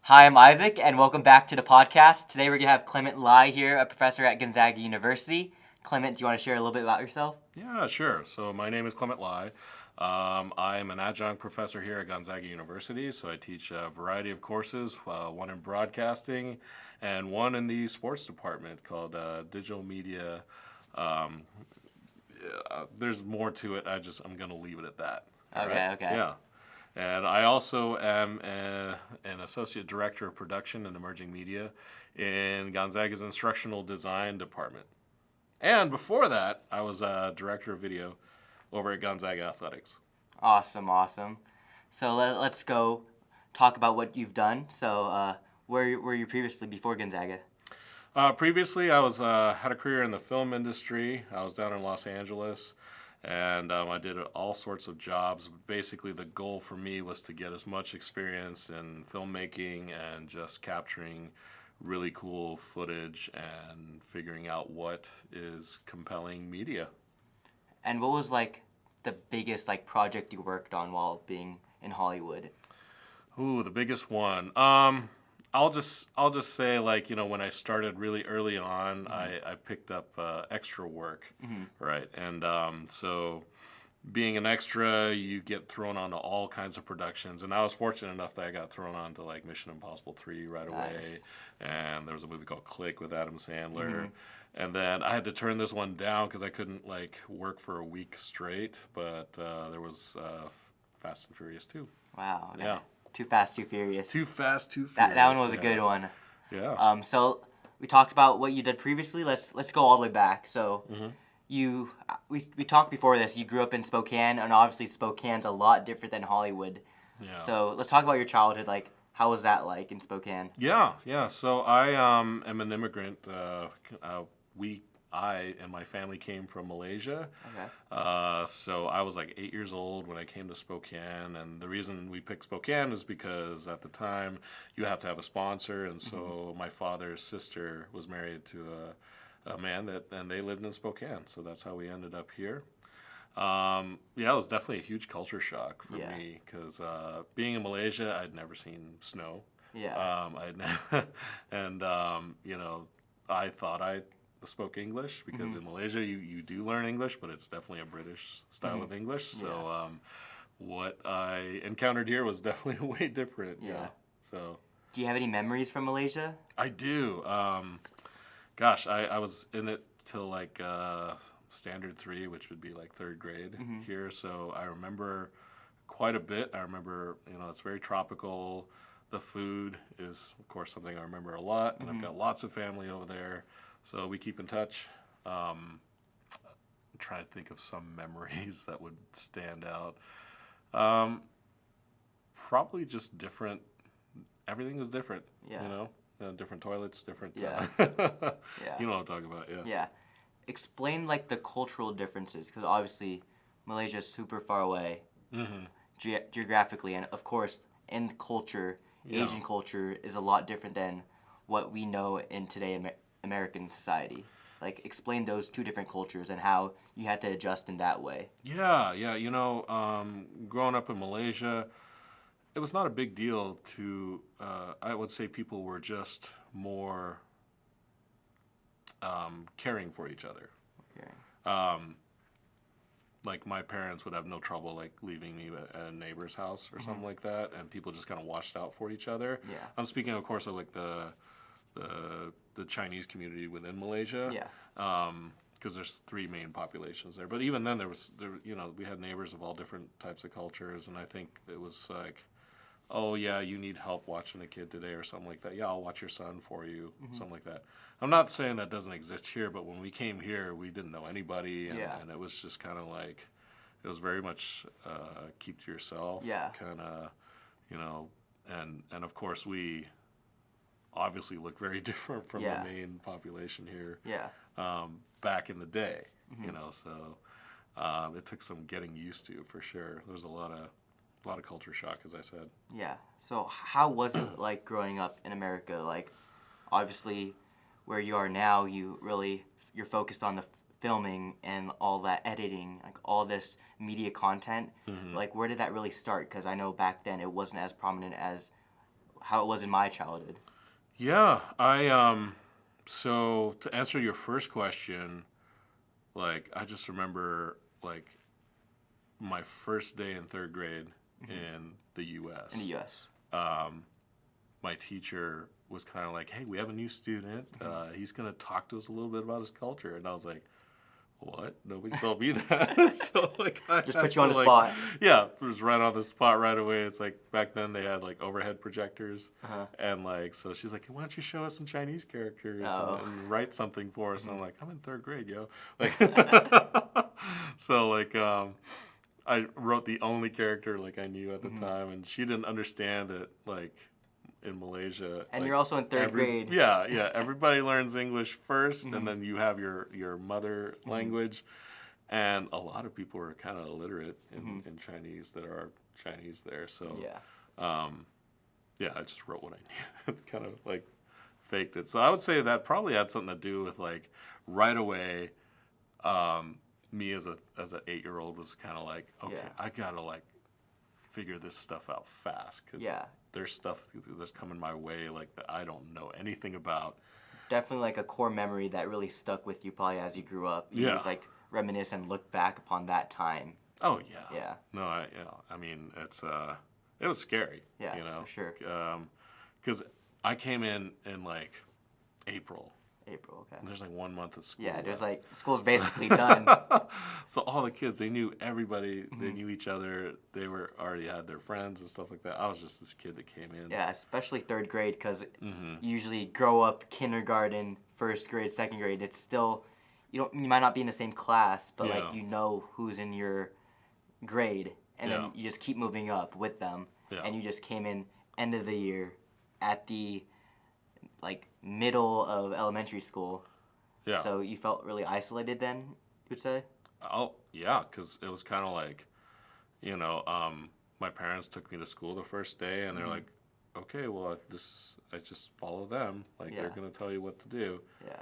Hi, I'm Isaac, and welcome back to the podcast. Today we're going to have Clement Lye here, a professor at Gonzaga University. Clement, do you want to share a little bit about yourself? Yeah, sure. So my name is Clement Lye. I'm an adjunct professor here at Gonzaga University, so I teach a variety of courses, one in broadcasting and one in the sports department called digital media. Um, there's more to it. I'm going to leave it at that. All right? Okay. Yeah. And I also am an associate director of production and emerging media in Gonzaga's instructional design department. And before that, I was a director of video over at Gonzaga Athletics. Awesome. So let's go talk about what you've done. So where were you previously before Gonzaga? Previously, I was had a career in the film industry. I was down in Los Angeles, and I did all sorts of jobs. Basically, the goal for me was to get as much experience in filmmaking and just capturing really cool footage and figuring out what is compelling media. And what was the biggest project you worked on while being in Hollywood? Ooh, the biggest one. I'll just say when I started really early on, I picked up extra work, right? And so being an extra, you get thrown onto all kinds of productions, and I was fortunate enough that I got thrown onto Mission Impossible 3 right away, Nice. and there was a movie called Click with Adam Sandler, and then I had to turn this one down because I couldn't work for a week straight, but there was Fast and Furious 2. Wow. Okay. Yeah. Too Fast, Too Furious. Too Fast, Too Furious. That one was a good one. Yeah. So we talked about what you did previously. Let's go all the way back. So we talked before this. You grew up in Spokane, and obviously Spokane's a lot different than Hollywood. Yeah. So let's talk about your childhood. How was that like in Spokane? Yeah. So I am an immigrant. I and my family came from Malaysia. Okay. So I was 8 years old when I came to Spokane, and the reason we picked Spokane is because at the time you have to have a sponsor, and so my father's sister was married to a man and they lived in Spokane, so that's how we ended up here. It was definitely a huge culture shock for me because being in Malaysia, I'd never seen snow. Yeah. I thought I spoke English because in Malaysia you do learn English, but it's definitely a British style of English. So what I encountered here was definitely way different. Yeah. So. Do you have any memories from Malaysia? I do. I was in it till standard 3, which would be third grade here. So I remember quite a bit. I remember, it's very tropical. The food is, of course, something I remember a lot, and I've got lots of family over there. So we keep in touch. I'm trying to think of some memories that would stand out. Probably just different. Everything was different. Yeah. Different toilets, different. Yeah. Yeah. You know what I'm talking about, yeah. Yeah. Explain the cultural differences, because obviously Malaysia is super far away geographically, and of course in culture, Asian culture is a lot different than what we know in today American society. Explain those two different cultures and how you had to adjust in that way. Yeah. Growing up in Malaysia, it was not a big deal to, I would say people were just more caring for each other. Okay. My parents would have no trouble leaving me at a neighbor's house or something like that, and people just kind of watched out for each other. Yeah. I'm speaking, of course, of the Chinese community within Malaysia. Yeah. Because there's 3 main populations there. But even then, we had neighbors of all different types of cultures, and I think it was oh yeah, you need help watching a kid today or something like that. Yeah, I'll watch your son for you, something like that. I'm not saying that doesn't exist here, but when we came here, we didn't know anybody, and it was just kind of it was very much keep to yourself. Yeah. Kind of, and of course we obviously look very different from the main population here. Yeah. Back in the day, so it took some getting used to for sure. There's a lot of culture shock, as I said. Yeah. So how was it growing up in America? Obviously, where you are now, you're focused on the filming and all that editing, all this media content. Where did that really start? Because I know back then it wasn't as prominent as how it was in my childhood. Yeah, so to answer your first question, like I just remember like my first day in third grade in the U.S. In the U.S. My teacher was kind of like, "Hey, we have a new student. He's gonna talk to us a little bit about his culture," and I was like, "What? Nobody told me that." So like, I Just had put you on to, the like, spot. Yeah, it was right on the spot right away. It's like back then they had like overhead projectors, and like so she's like, hey, "Why don't you show us some Chinese characters and write something for us?" And I'm like, "I'm in third grade, yo." Like, so like I wrote the only character like I knew at the time, and she didn't understand that like in Malaysia. And like, you're also in third grade. Yeah. Everybody learns English first, and then you have your mother language. And a lot of people are kind of illiterate in Chinese that are Chinese there. So I just wrote what I knew, kind of like faked it. So I would say that probably had something to do with like right away. Me as an 8-year-old was kind of like, okay, I gotta like figure this stuff out fast because there's stuff that's coming my way like that I don't know anything about. Definitely like a core memory that really stuck with you probably as you grew up. You would like reminisce and look back upon that time. Oh yeah. Yeah. No, I mean it's it was scary. Yeah, you know, for sure. Because I came in like April. Okay. And there's like 1 month of school. Yeah, there's left. like school's basically done. So all the kids, they knew everybody. They knew each other. They were already had their friends and stuff like that. I was just this kid that came in. Yeah, especially third grade because you usually grow up kindergarten, first grade, second grade. It's still you might not be in the same class, but like you know who's in your grade, and then you just keep moving up with them. Yeah. And you just came in end of the year at the like middle of elementary school. Yeah. So you felt really isolated then, you would say? Oh, yeah, because it was kind of like, my parents took me to school the first day, and they're like, okay, well, I just follow them. Like, they're going to tell you what to do. Yeah.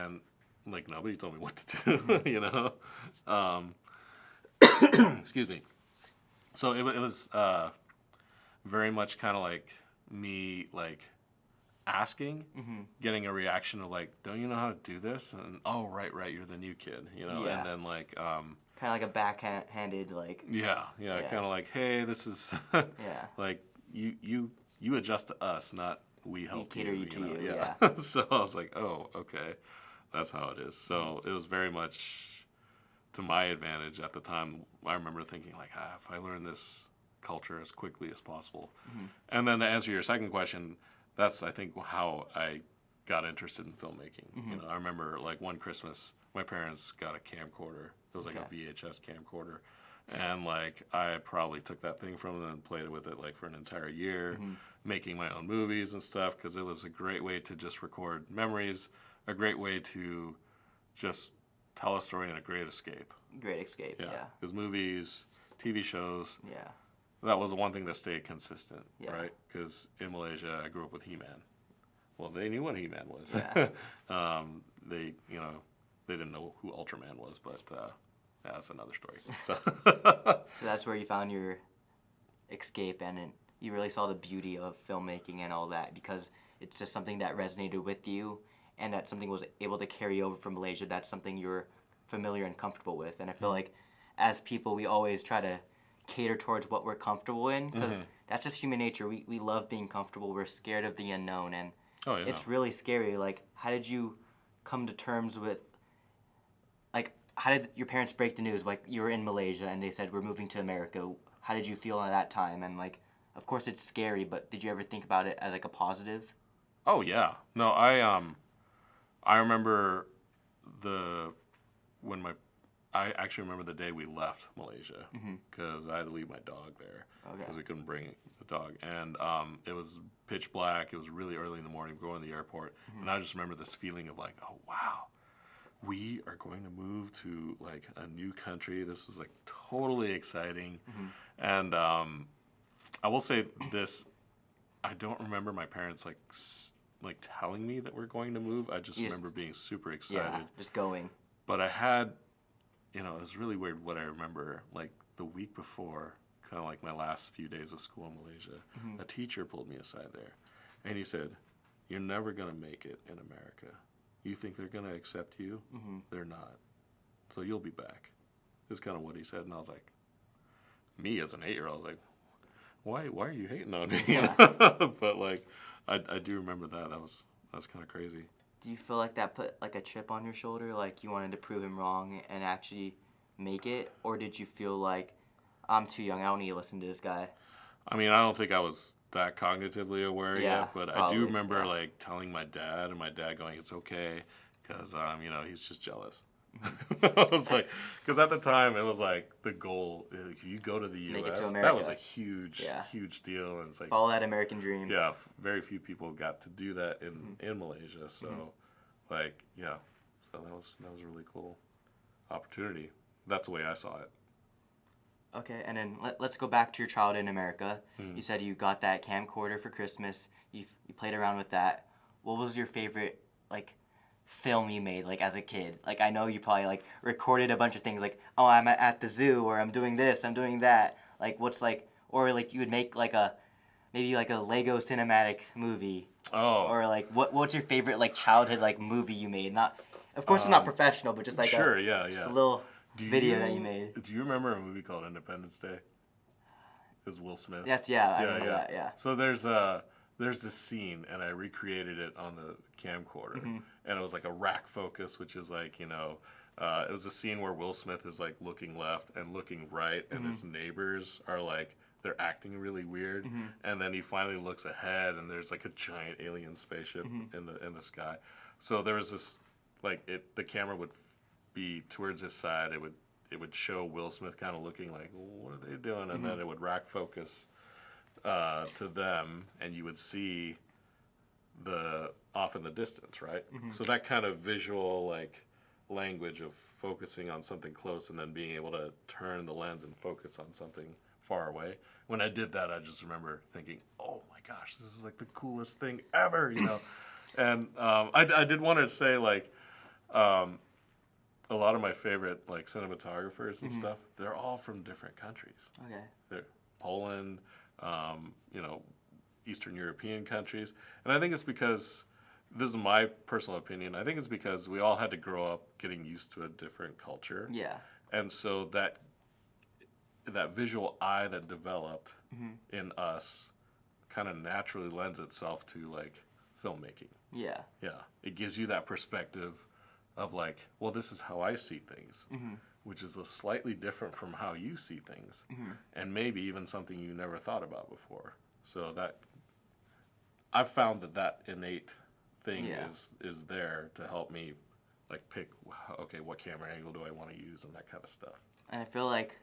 And, like, nobody told me what to do, Excuse me. So it was very much kind of like me, like, asking, getting a reaction of like, don't you know how to do this? And oh, right, you're the new kid, and then like kind of like a backhanded like kind of like, hey, this is like you adjust to us, not we help cater you to you. So I was like, oh, okay, that's how it is. So it was very much to my advantage at the time. I remember thinking like, if I learn this culture as quickly as possible. And then to answer your second question, that's, I think, how I got interested in filmmaking. I remember, like, one Christmas, my parents got a camcorder. It was like a VHS camcorder. And, like, I probably took that thing from them and played with it, like, for an entire year, making my own movies and stuff, because it was a great way to just record memories, a great way to just tell a story and a great escape. Great escape, yeah. Because movies, TV shows... That was the one thing that stayed consistent, right? Because in Malaysia, I grew up with He-Man. Well, they knew what He-Man was. Yeah. They didn't know who Ultraman was, but that's another story. So that's where you found your escape, and you really saw the beauty of filmmaking and all that, because it's just something that resonated with you, and that something was able to carry over from Malaysia. That's something you're familiar and comfortable with. And I feel like as people, we always try to cater towards what we're comfortable in, because that's just human nature. We love being comfortable. We're scared of the unknown, and it's really scary. Like, how did you come to terms with, like, how did your parents break the news? Like, you were in Malaysia and they said, we're moving to America. How did you feel at that time? And, like, of course it's scary, but did you ever think about it as, like, a positive? Oh, yeah. No, I remember I actually remember the day we left Malaysia, because I had to leave my dog there because we couldn't bring the dog. And it was pitch black. It was really early in the morning going to the airport. And I just remember this feeling of like, oh, wow, we are going to move to like a new country. This was like totally exciting. And I will say this, I don't remember my parents like telling me that we're going to move. I just remember being super excited. Yeah, just going. But I had... it was really weird what I remember, like, the week before, kind of like my last few days of school in Malaysia, a teacher pulled me aside there, and he said, "You're never gonna make it in America. You think they're gonna accept you? They're not. So you'll be back." Is kind of what he said, and I was like, me as an 8-year-old, I was like, why are you hating on me? You know? But like, I do remember that was kind of crazy. Do you feel like that put like a chip on your shoulder, like you wanted to prove him wrong and actually make it, or did you feel like I'm too young, I don't need to listen to this guy? I mean, I don't think I was that cognitively aware yet, but probably, I do remember like telling my dad, and my dad going, "It's okay," because you know, he's just jealous. I was like, because at the time it was like the goal, if you go to the U.S., that was a huge deal, and it's like follow that American dream. Yeah, very few people got to do that in Malaysia, so like so that was a really cool opportunity. That's the way I saw it. Okay, and then let's go back to your childhood in America. You said you got that camcorder for Christmas. You played around with that. What was your favorite like film you made like as a kid? Like I know you probably like recorded a bunch of things like, oh, I'm at the zoo, or I'm doing this, I'm doing that. Like what's like, or like you would make like maybe like a Lego cinematic movie. Oh. Or like what's your favorite like childhood like movie you made? Not, of course it's not professional, but just like just a little video that you made. Do you remember a movie called Independence Day? It was Will Smith. I remember that, yeah. So there's this scene, and I recreated it on the camcorder, and it was like a rack focus, which is like, it was a scene where Will Smith is like looking left and looking right, and his neighbors are like, they're acting really weird, and then he finally looks ahead, and there's like a giant alien spaceship in the sky. So there was this, like, the camera would be towards his side, it would show Will Smith kind of looking like, well, what are they doing? And then it would rack focus to them, and you would see off in the distance, right? So that kind of visual like language of focusing on something close and then being able to turn the lens and focus on something far away. When I did that, I just remember thinking, oh my gosh, this is like the coolest thing ever, And I did want to say like, a lot of my favorite like cinematographers and stuff, they're all from different countries. Okay. They're Poland, Eastern European countries. And I think it's because, this is my personal opinion, I think it's because we all had to grow up getting used to a different culture. Yeah. And so that visual eye that developed in us kind of naturally lends itself to like filmmaking. Yeah. Yeah. It gives you that perspective of like, well, this is how I see things, which is a slightly different from how you see things, and maybe even something you never thought about before. So that I've found that innate thing is there to help me like pick, okay, what camera angle do I want to use and that kind of stuff. And I feel like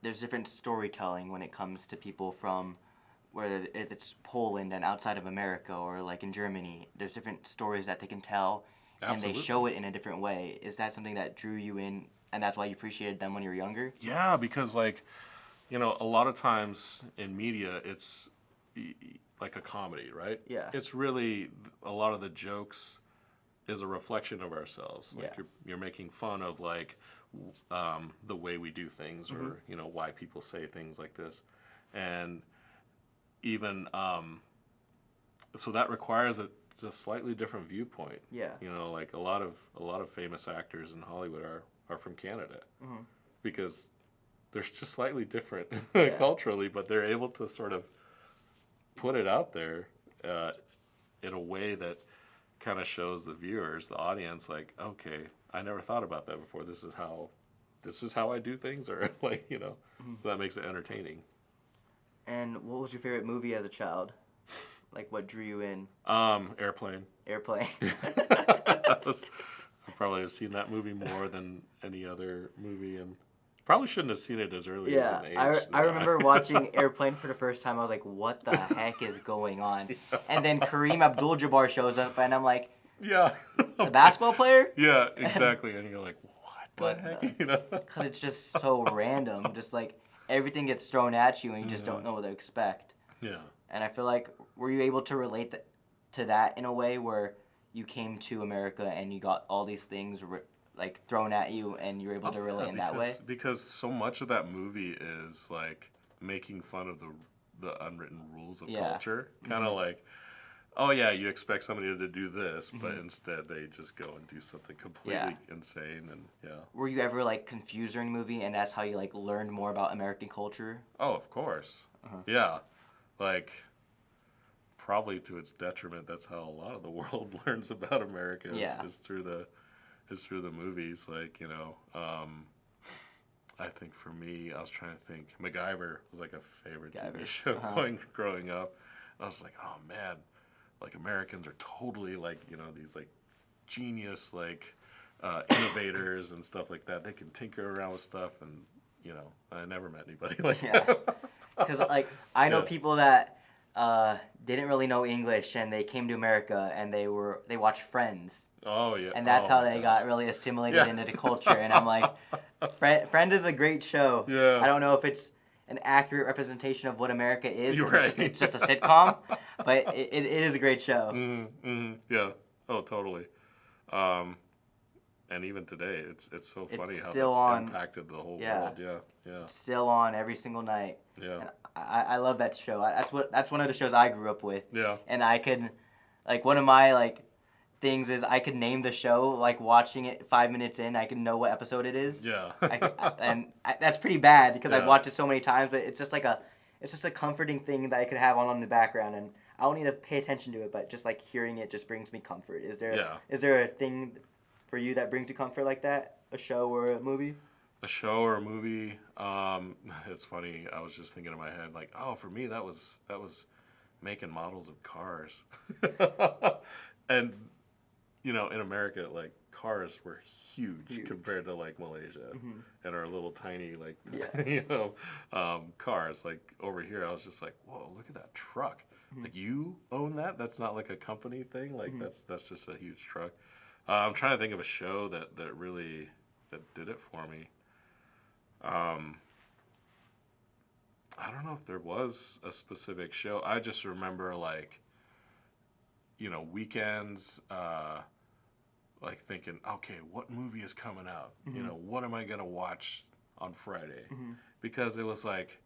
there's different storytelling when it comes to people from, whether if it's Poland and outside of America or like in Germany, there's different stories that they can tell. Absolutely. And they show it in a different way. Is that something that drew you in, and that's why you appreciated them when you were younger? Yeah, because like, a lot of times in media, it's like a comedy, right? Yeah. It's really, a lot of the jokes is a reflection of ourselves. Like you're making fun of like the way we do things, or why people say things like this, and even so that requires a slightly different viewpoint. Yeah. Like a lot of famous actors in Hollywood are from Canada, because they're just slightly different culturally, but they're able to sort of put it out there in a way that kind of shows the viewers, the audience, like, okay, I never thought about that before. This is how I do things, or like, so that makes it entertaining. And what was your favorite movie as a child? Like, what drew you in? Airplane. Airplane. I probably have seen that movie more than any other movie, and probably shouldn't have seen it as early as an age. I remember watching Airplane for the first time. I was like, what the heck is going on? And then Kareem Abdul-Jabbar shows up, and I'm like, the basketball player? Yeah, exactly. And you're like, what the heck? Because it's just so random. Just like everything gets thrown at you, and you just don't know what to expect. Yeah. And I feel like, were you able to relate to that in a way where you came to America and you got all these things like thrown at you, and you were able to relate in that way? Because so much of that movie is like making fun of the unwritten rules of Yeah. culture. Kind of like, oh yeah, you expect somebody to do this, but instead they just go and do something completely insane. And Were you ever like confused during the movie, and that's how you like learned more about American culture? Oh, of course. Yeah, like probably to its detriment. That's how a lot of the world learns about America is through the movies. Like, I think for me, I was trying to think. MacGyver was like a favorite TV show growing up. And I was like, oh man, like Americans are totally like, these like genius like innovators and stuff like that. They can tinker around with stuff, and I never met anybody like that. Because like I know people that didn't really know English, and they came to America and they watched Friends. Oh yeah. And that's how they got really assimilated into the culture. And I'm like, Friends is a great show. Yeah. I don't know if it's an accurate representation of what America is. You're right. It's just a sitcom, but it is a great show. Yeah. Oh, totally. And even today, it's so funny how that's impacted the whole world. Yeah. It's still on every single night. Yeah. And I love that show. That's one of the shows I grew up with. Yeah. And I could, like, one of my like things is I could name the show, like watching it 5 minutes in, I can know what episode it is. Yeah. That's pretty bad because I've watched it so many times, but it's just a comforting thing that I could have on in the background, and I don't need to pay attention to it, but just like hearing it just brings me comfort. Is there a thing for you that brings you comfort like that? A show or a movie? A show or a movie? It's funny. I was just thinking in my head, like, oh, for me that was making models of cars, and in America, like cars were huge. Compared to like Malaysia and our little tiny like cars. Like over here, I was just like, whoa, look at that truck. Like you own that? That's not like a company thing. Like that's just a huge truck. I'm trying to think of a show that really did it for me. I don't know if there was a specific show. I just remember like, weekends, like thinking, okay, what movie is coming out? What am I gonna watch on Friday? Because it was like,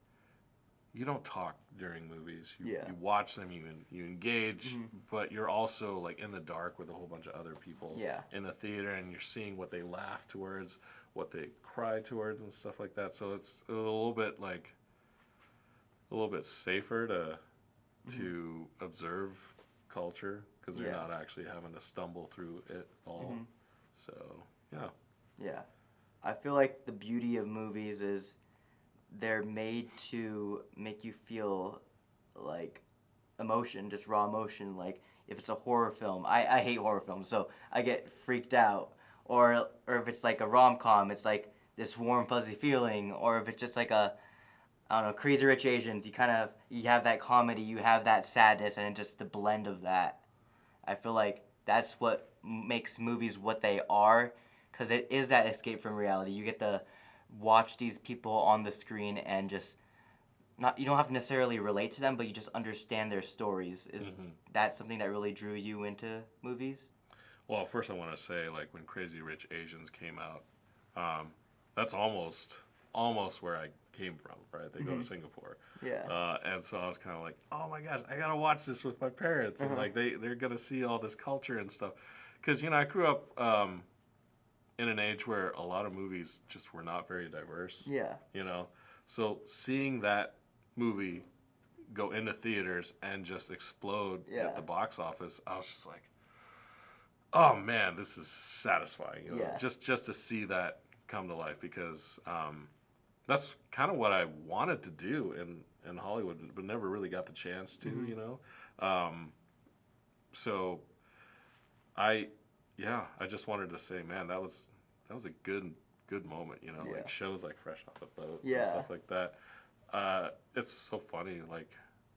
you don't talk during movies. You watch them, you engage, but you're also like in the dark with a whole bunch of other people in the theater, and you're seeing what they laugh towards, what they cry towards, and stuff like that. So it's a little bit safer to observe culture because you're not actually having to stumble through it all. So yeah. I feel like the beauty of movies is they're made to make you feel like emotion, just raw emotion. Like if it's a horror film, I hate horror films, so I get freaked out. Or if it's like a rom-com, it's like this warm fuzzy feeling. Or if it's just like I don't know, Crazy Rich Asians, you have that comedy, you have that sadness, and just the blend of that. I feel like that's what makes movies what they are, because it is that escape from reality. You get to watch these people on the screen and just you don't have to necessarily relate to them, but you just understand their stories. Is that something that really drew you into movies? Well, first I want to say, like, when Crazy Rich Asians came out, that's almost where I came from, right? They go to Singapore. Yeah. And so I was kind of like, oh my gosh, I got to watch this with my parents. And like, they're going to see all this culture and stuff. Because, I grew up in an age where a lot of movies just were not very diverse. Yeah. So seeing that movie go into theaters and just explode at the box office, I was just like, oh man, this is satisfying. Just to see that come to life, because that's kind of what I wanted to do in Hollywood, but never really got the chance to. So I just wanted to say, man, that was a good moment. Like shows like Fresh Off the Boat and stuff like that. It's so funny, like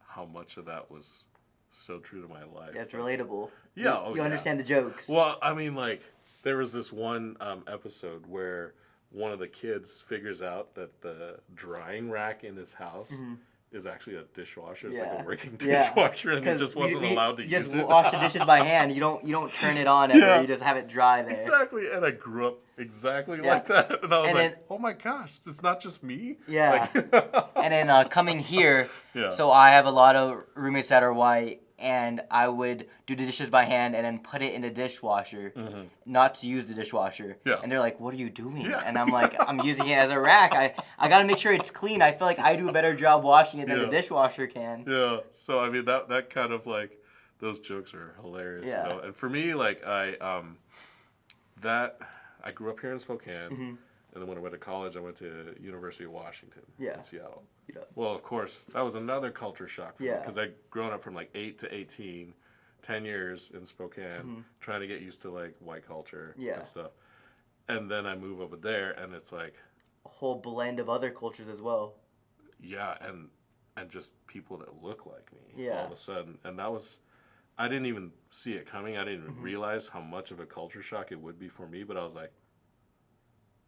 how much of that was so true to my life. Yeah, it's relatable. Yeah, you understand the jokes. Well, I mean, like there was this one episode where one of the kids figures out that the drying rack in his house is actually a dishwasher. It's Yeah. like a working Yeah. dishwasher, and he 'Cause just wasn't allowed to you use just it. wash the dishes by hand. You don't turn it on ever. Yeah. You just have it dry there. Exactly, and I grew up exactly Yeah. like that, and I was And like, then- "Oh my gosh, it's not just me." Yeah. Like, And then coming here, Yeah. so I have a lot of roommates that are white, and I would do the dishes by hand and then put it in the dishwasher, not to use the dishwasher. Yeah. And they're like, "What are you doing?" Yeah. And I'm like, "I'm using it as a rack. I gotta make sure it's clean. I feel like I do a better job washing it than the Yeah. dishwasher can." Yeah. So I mean that kind of like those jokes are hilarious. Yeah. You know? And for me, like I grew up here in Spokane, and then when I went to college, I went to University of Washington Yeah. in Seattle. Yeah. Well, of course, that was another culture shock for me Yeah. because I'd grown up from like 8 to 18, 10 years in Spokane, trying to get used to like white culture Yeah. and stuff. And then I move over there, and it's like, A whole blend of other cultures as well. yeah, and just people that look like me Yeah. all of a sudden. And that was, I didn't even see it coming. I didn't even realize how much of a culture shock it would be for me, but I was like,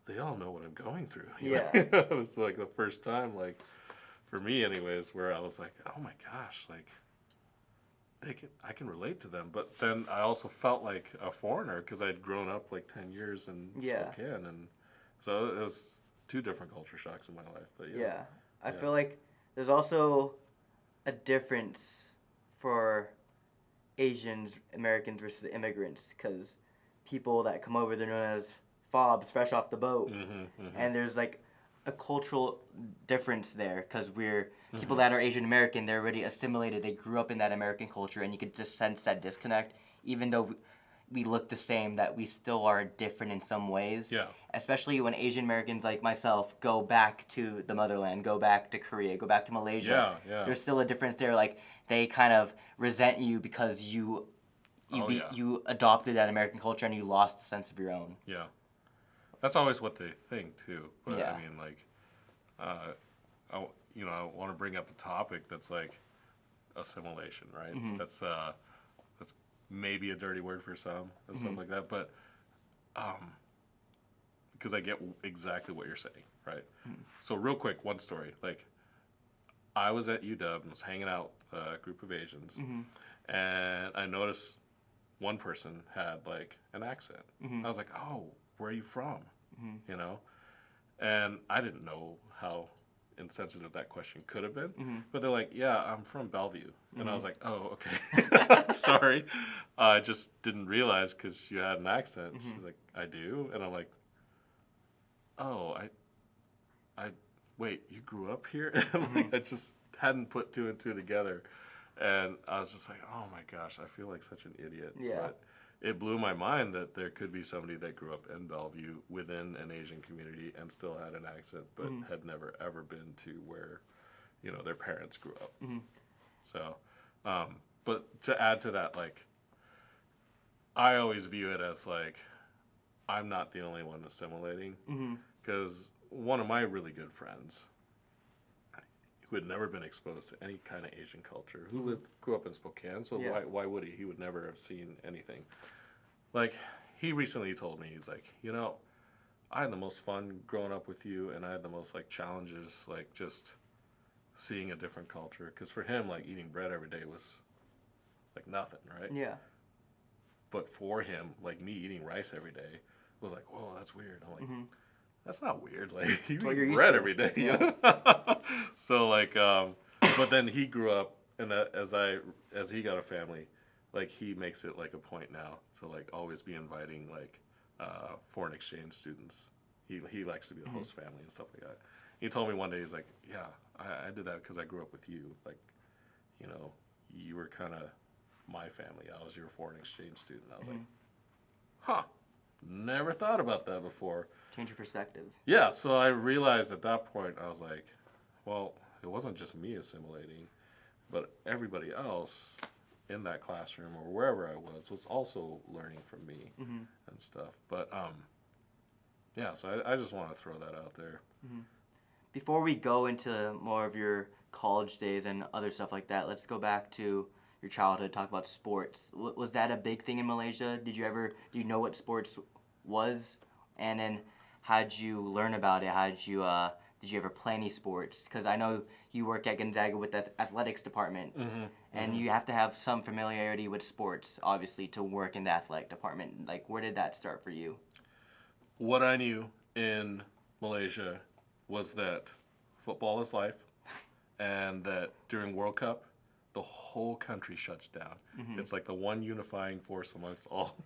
they all know what I'm going through. you know? Yeah. It was like the first time, like, for me anyways, where I was like, oh my gosh, like, I can relate to them. But then I also felt like a foreigner because I'd grown up like 10 years in Yeah. Spokane. And so it was two different culture shocks in my life. But Yeah. I Yeah. feel like there's also a difference for Asians, Americans versus immigrants, because people that come over, they're known as fobs, fresh off the boat. And there's like a cultural difference there, because we're people that are Asian American, they're already assimilated, they grew up in that American culture, and you could just sense that disconnect, even though we look the same, that we still are different in some ways. Yeah. Especially when Asian Americans like myself go back to the motherland, go back to Korea, go back to Malaysia. Yeah. There's still a difference there. Like, they kind of resent you because you you adopted that American culture and you lost the sense of your own. Yeah. That's always what they think too. But Yeah. I mean, like, I want to bring up a topic that's like assimilation, right? That's maybe a dirty word for some and stuff like that, but because I get exactly what you're saying, right? So real quick, one story. Like, I was at UW and was hanging out with a group of Asians, and I noticed one person had like an accent. I was like, "Oh, where are you from?" You know, and I didn't know how insensitive that question could have been, but they're like, "Yeah, I'm from Bellevue," and I was like, "Oh, okay, sorry, I just didn't realize because you had an accent." She's like, "I do," and I'm like, "Oh, I wait, you grew up here?" Like, I just hadn't put two and two together, and I was just like, "Oh my gosh, I feel like such an idiot." Yeah. But it blew my mind that there could be somebody that grew up in Bellevue within an Asian community and still had an accent, but had never ever been to where, their parents grew up. So, but to add to that, like, I always view it as like, I'm not the only one assimilating, because one of my really good friends, who had never been exposed to any kind of Asian culture, who grew up in Spokane, so Yeah. why would he? He would never have seen anything. Like, he recently told me, he's like, I had the most fun growing up with you, and I had the most, like, challenges, like, just seeing a different culture. Because for him, like, eating bread every day was, like, nothing, right? Yeah. But for him, like, me eating rice every day was like, whoa, that's weird. I'm like, that's not weird. Like, you what you're eat used bread to. every day. Yeah. So, like, but then he grew up, and as he got a family, like, he makes it like a point now to like always be inviting like foreign exchange students. He likes to be the host family and stuff like that. He told me one day, he's like, yeah, I did that because I grew up with you. Like, you were kind of my family. I was your foreign exchange student. I was like, huh, never thought about that before. Change your perspective. Yeah, so I realized at that point, I was like, well, it wasn't just me assimilating, but everybody else in that classroom or wherever I was also learning from me and stuff. But, yeah, so I just want to throw that out there. Before we go into more of your college days and other stuff like that, let's go back to your childhood, talk about sports. Was that a big thing in Malaysia? Do you know what sports was? And then how'd you learn about it? How'd you did you ever play any sports? Because I know you work at Gonzaga with the athletics department, and you have to have some familiarity with sports, obviously, to work in the athletic department. Like, where did that start for you? What I knew in Malaysia was that football is life, and that during World Cup, the whole country shuts down. It's like the one unifying force amongst all,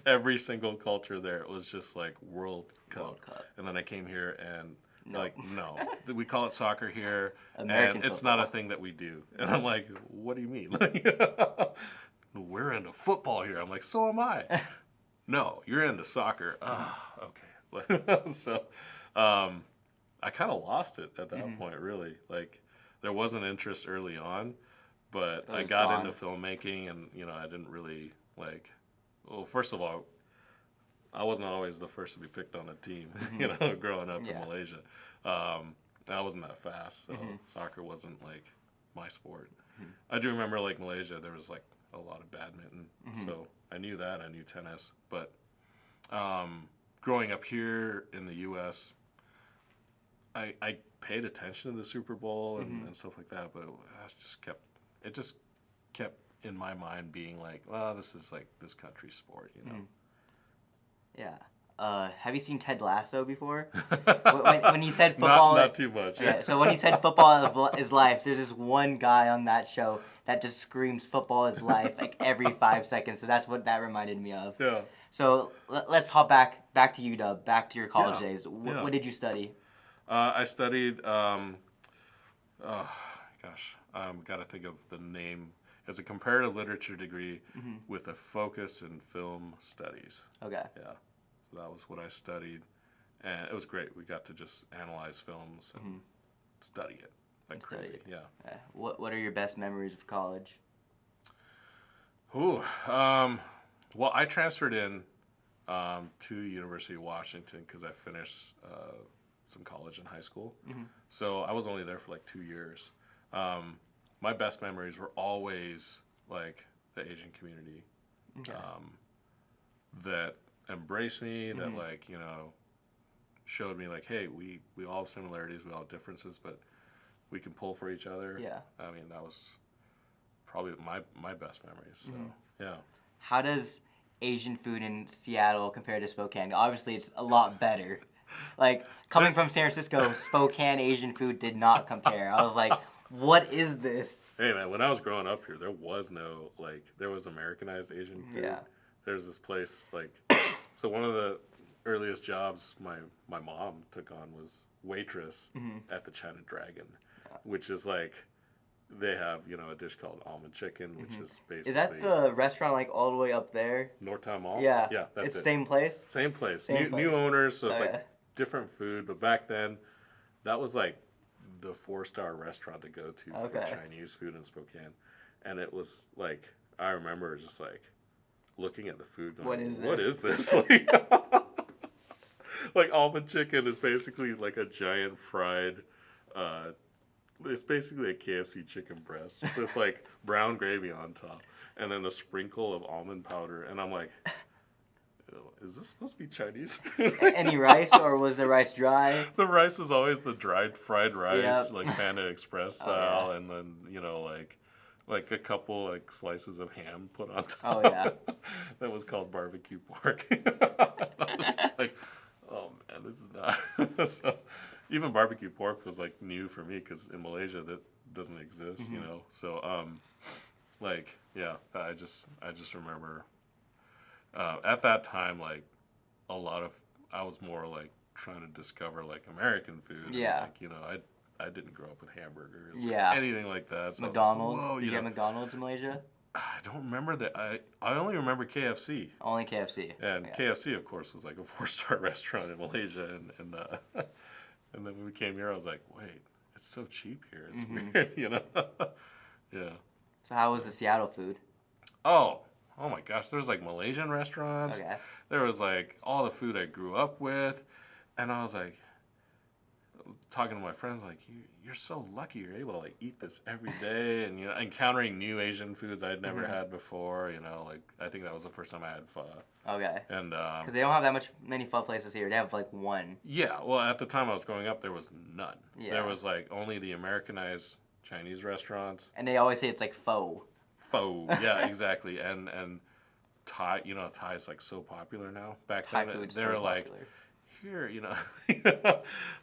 every single culture there. It was just like World Cup. And then I came here and like, no, we call it soccer here, American and it's football. not a thing that we do. And I'm like, what do you mean? Like, we're into football here. I'm like, so am I. No, you're into soccer. Ah, okay. So, I kind of lost it at that point, really. Like, there was an interest early on, but I got into filmmaking, and I didn't really like. Well, first of all, I wasn't always the first to be picked on a team. Growing up in Malaysia, I wasn't that fast, so soccer wasn't like my sport. I do remember like Malaysia, there was like a lot of badminton, so I knew that. I knew tennis, but growing up here in the U.S., I paid attention to the Super Bowl and stuff like that, but it just kept in my mind being like, well, this is like this country's sport, Yeah. Have you seen Ted Lasso before? when he said football, not too much. Yeah. So when he said football is life, there's this one guy on that show that just screams football is life like every 5 seconds. So that's what that reminded me of. Yeah. So let's hop back to UW, back to your college days. What did you study? I studied. Gotta think of the name. It's a comparative literature degree with a focus in film studies. Okay. Yeah. So that was what I studied, and it was great. We got to just analyze films and study it like crazy. Yeah. What are your best memories of college? Ooh. Well, I transferred in to University of Washington because I finished some college and high school. So I was only there for like 2 years. My best memories were always like the Asian community that embraced me, that like, showed me like, hey, we all have similarities, we all have differences, but we can pull for each other. Yeah. I mean, that was probably my best memories. So, yeah. How does Asian food in Seattle compare to Spokane? Obviously, it's a lot better. Like, coming from San Francisco, Spokane Asian food did not compare. I was like, what is this? Hey, man, when I was growing up here, there was Americanized Asian food. Yeah. There's this place, like, so one of the earliest jobs my mom took on was waitress at the China Dragon, which is like, they have, a dish called almond chicken, which is basically... Is that the restaurant, like, all the way up there? Northtown Mall? Yeah. Yeah, that's it's it. Same place? Same place. Same place. New owners, so it's like different food. But back then, that was like the 4-star restaurant to go to for Chinese food in Spokane. And it was like, I remember just like looking at the food going, what is this? Like almond chicken is basically like a giant fried... it's basically a KFC chicken breast with like brown gravy on top and then a sprinkle of almond powder. And I'm like, is this supposed to be Chinese food? Any rice, or was the rice dry? The rice is always the dried fried rice, like Panda Express style. And then, like a couple like slices of ham put on top. Oh, yeah. That was called barbecue pork. I was just like, oh man, this is not... So, even barbecue pork was like new for me because in Malaysia that doesn't exist, So, I just remember at that time, like I was more like trying to discover like American food. Yeah. And, like, I didn't grow up with hamburgers. Yeah. Or anything like that. So McDonald's. I was like, whoa, Did you get McDonald's in Malaysia? I don't remember that. I only remember KFC. Only KFC. And KFC, of course, was like a 4-star restaurant in Malaysia, and and then when we came here, I was like, wait, it's so cheap here. It's weird, Yeah. So how was the Seattle food? Oh my gosh. There was like Malaysian restaurants. Okay. There was like all the food I grew up with. And I was like, talking to my friends, like, you're so lucky you're able to like eat this every day, and encountering new Asian foods I'd never had before. Like I think that was the first time I had pho. Okay. And because they don't have many pho places here. They have like one. Yeah, well, at the time I was growing up, there was none. Yeah. There was like only the Americanized Chinese restaurants. And they always say it's like pho. Pho, yeah, exactly. And Thai, Thai is like so popular now. Back Thai then, food's they so were like, popular. here,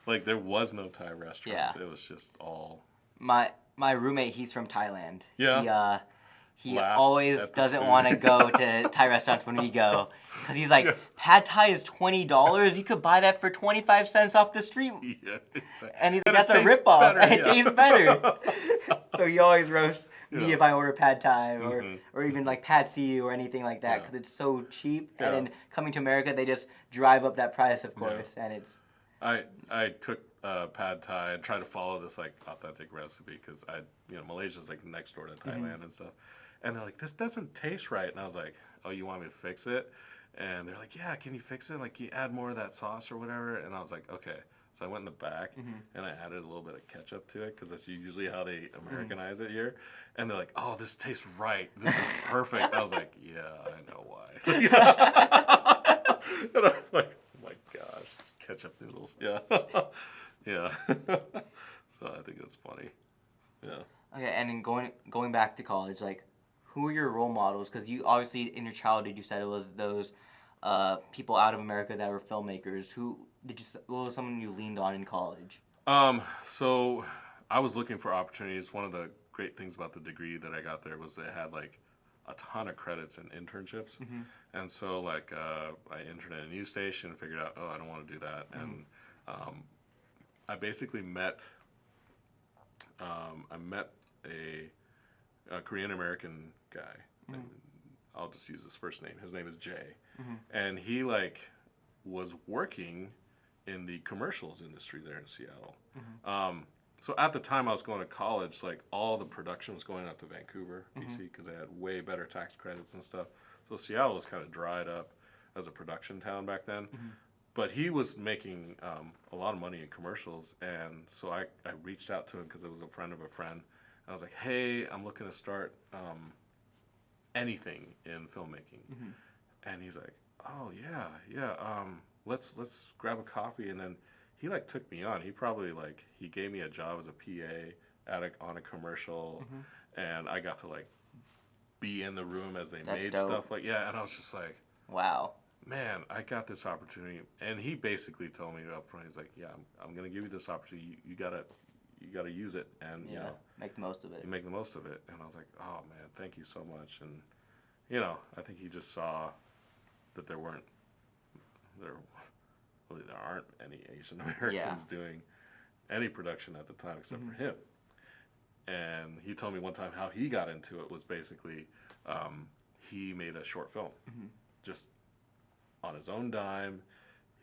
like there was no Thai restaurants. Yeah. It was just all. My roommate, he's from Thailand. Yeah. He Laughs always at the doesn't food. want to go to Thai restaurants when we go. Because he's like, pad Thai is $20. You could buy that for 25 cents off the street. Yeah, exactly. And he's like, And that's it a tastes ripoff. better, And it yeah. tastes better. So he always roasts me Yeah. if I order pad Thai Mhm. or even like pad see or anything like that Yeah. because it's so cheap. Yeah. And then coming to America, they just drive up that price, of course. And it's... I cook pad Thai and try to follow this like authentic recipe because Malaysia's like next door to Thailand and stuff, and they're like, this doesn't taste right, and I was like, oh, you want me to fix it? And they're like, yeah, can you fix it? Like, you add more of that sauce or whatever, and I was like, okay. So I went in the back and I added a little bit of ketchup to it because that's usually how they Americanize it here, and they're like, oh, this tastes right. This is perfect. I was like, yeah, I know why. And I'm like, oh my gosh. Ketchup noodles. Yeah. Yeah. So I think it's funny. Yeah. Okay, and then going back to college, like, who are your role models? Because you obviously in your childhood you said it was those people out of America that were filmmakers. What was someone you leaned on in college? So I was looking for opportunities. One of the great things about the degree that I got there was they had like a ton of credits and internships. And so like I interned at a news station and figured out, oh, I don't want to do that. And I basically met a Korean American guy. And I'll just use his first name. His name is Jay. And he like was working in the commercials industry there in Seattle. So at the time I was going to college, like all the production was going out to Vancouver, BC, because they had way better tax credits and stuff. So Seattle was kind of dried up as a production town back then. But he was making a lot of money in commercials, and so I reached out to him because it was a friend of a friend. And I was like, hey, I'm looking to start anything in filmmaking. And he's like, oh yeah, let's grab a coffee. And then he like took me on. He probably like he gave me a job as a PA on a commercial, and I got to like be in the room as they made dope. stuff. Like, yeah, and I was just like, wow. Man, I got this opportunity. And he basically told me up front, he's like, yeah, I'm gonna give you this opportunity. You gotta use it, and make the most of it. you make the most of it. And I was like, oh man, thank you so much. And I think he just saw that there aren't any Asian Americans doing any production at the time except for him. And he told me one time how he got into it was basically he made a short film just on his own dime.